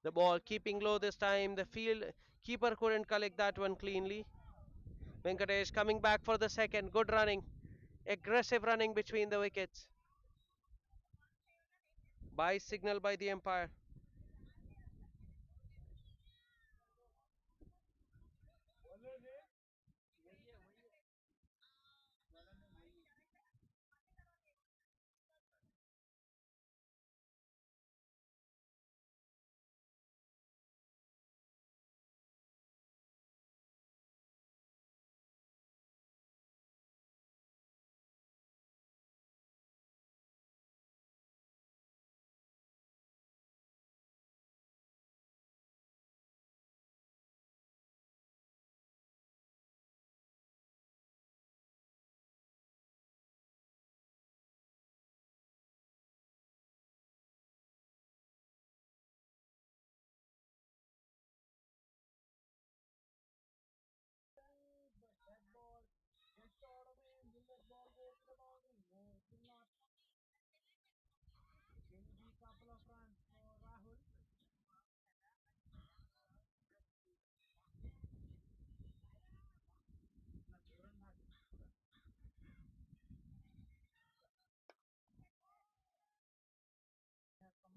The ball keeping low this time. The field keeper couldn't collect that one cleanly. Venkatesh coming back for the second. Good running. Aggressive running between the wickets. By signal by the umpire.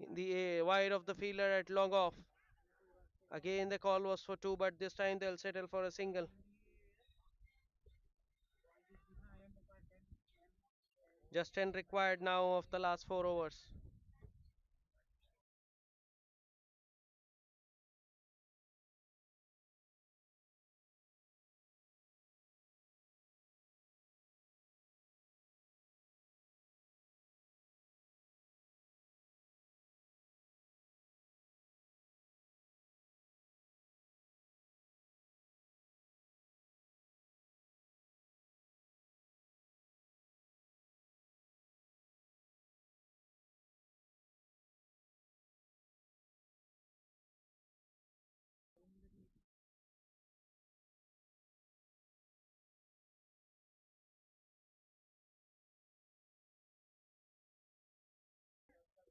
In the wide of the fielder at long off. Again the call was for two, but this time they'll settle for a single. Just 10 required now of the last 4 overs.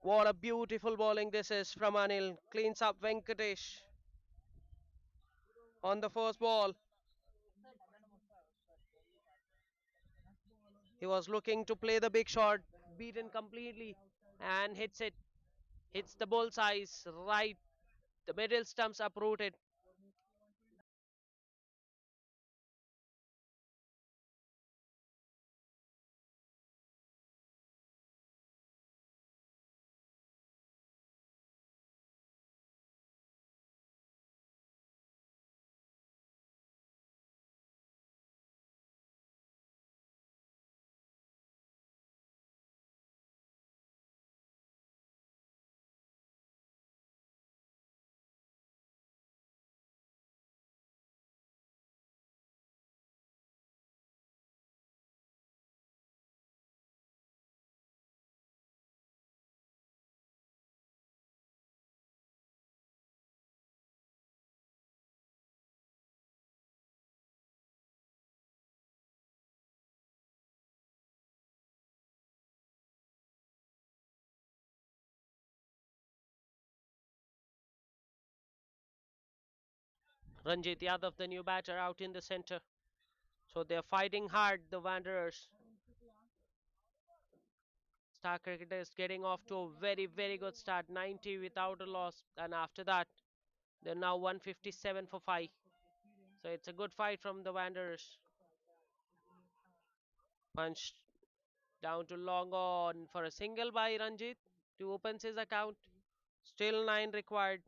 What a beautiful bowling this is from Anil. Cleans up Venkatesh on the first ball. He was looking to play the big shot, beaten completely, and hits it. Hits the bullseyes right. The middle stumps uprooted. Ranjit Yadav, the new batter, out in the center. So they're fighting hard, the Wanderers. Star Cricketers getting off to a very, very good start. 90 without a loss. And after that, they're now 157 for 5. So it's a good fight from the Wanderers. Punch down to long on for a single by Ranjit to opens his account. Still 9 required.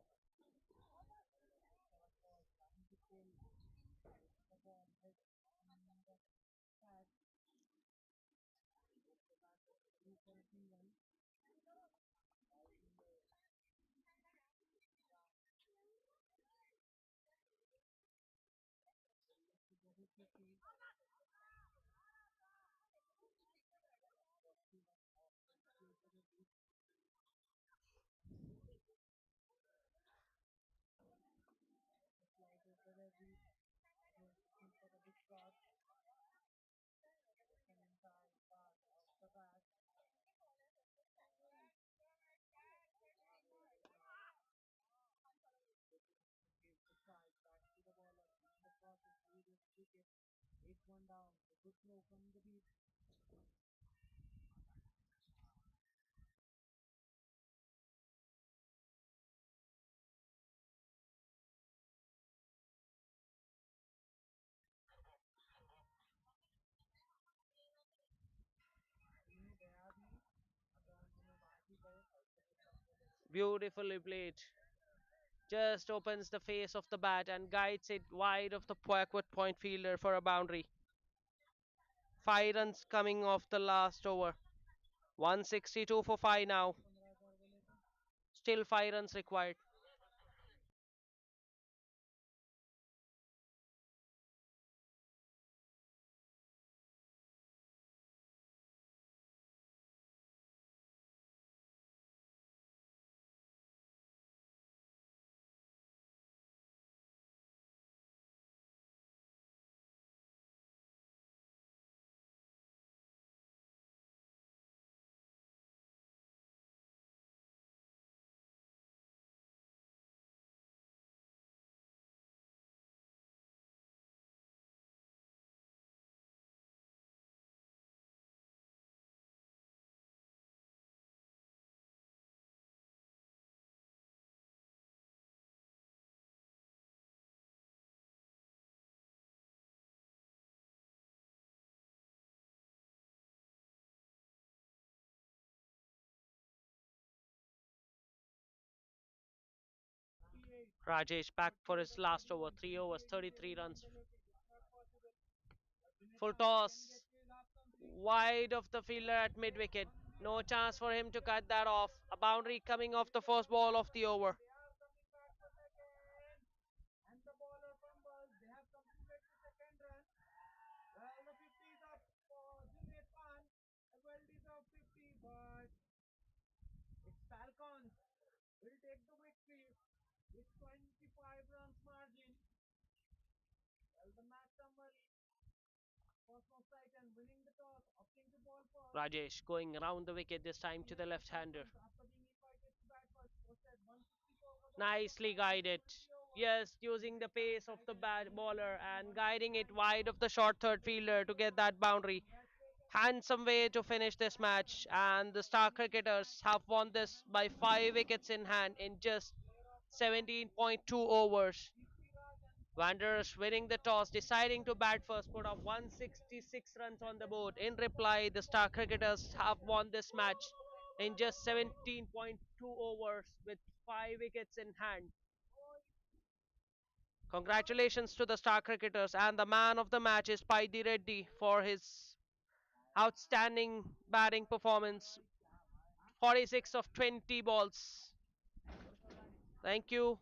Beautifully played. Just opens the face of the bat and guides it wide of the backward point fielder for a boundary. 5 runs coming off the last over. 162 for 5 now. Still 5 runs required. Rajesh back for his last over. 3 overs, 33 runs. Full toss. Wide of the fielder at mid wicket. No chance for him to cut that off. A boundary coming off the first ball of the over. Rajesh going around the wicket this time to the left hander. Nicely guided. Yes, using the pace of the bad bowler and guiding it wide of the short third fielder to get that boundary. Handsome way to finish this match, and the Star Cricketers have won this by 5 wickets in hand in just 17.2 overs. Wanderers winning the toss, deciding to bat first, put up 166 runs on the board. In reply, the Star Cricketers have won this match in just 17.2 overs with 5 wickets in hand. Congratulations to the Star Cricketers, and the man of the match is Paidi Reddy for his outstanding batting performance. 46 of 20 balls. Thank you.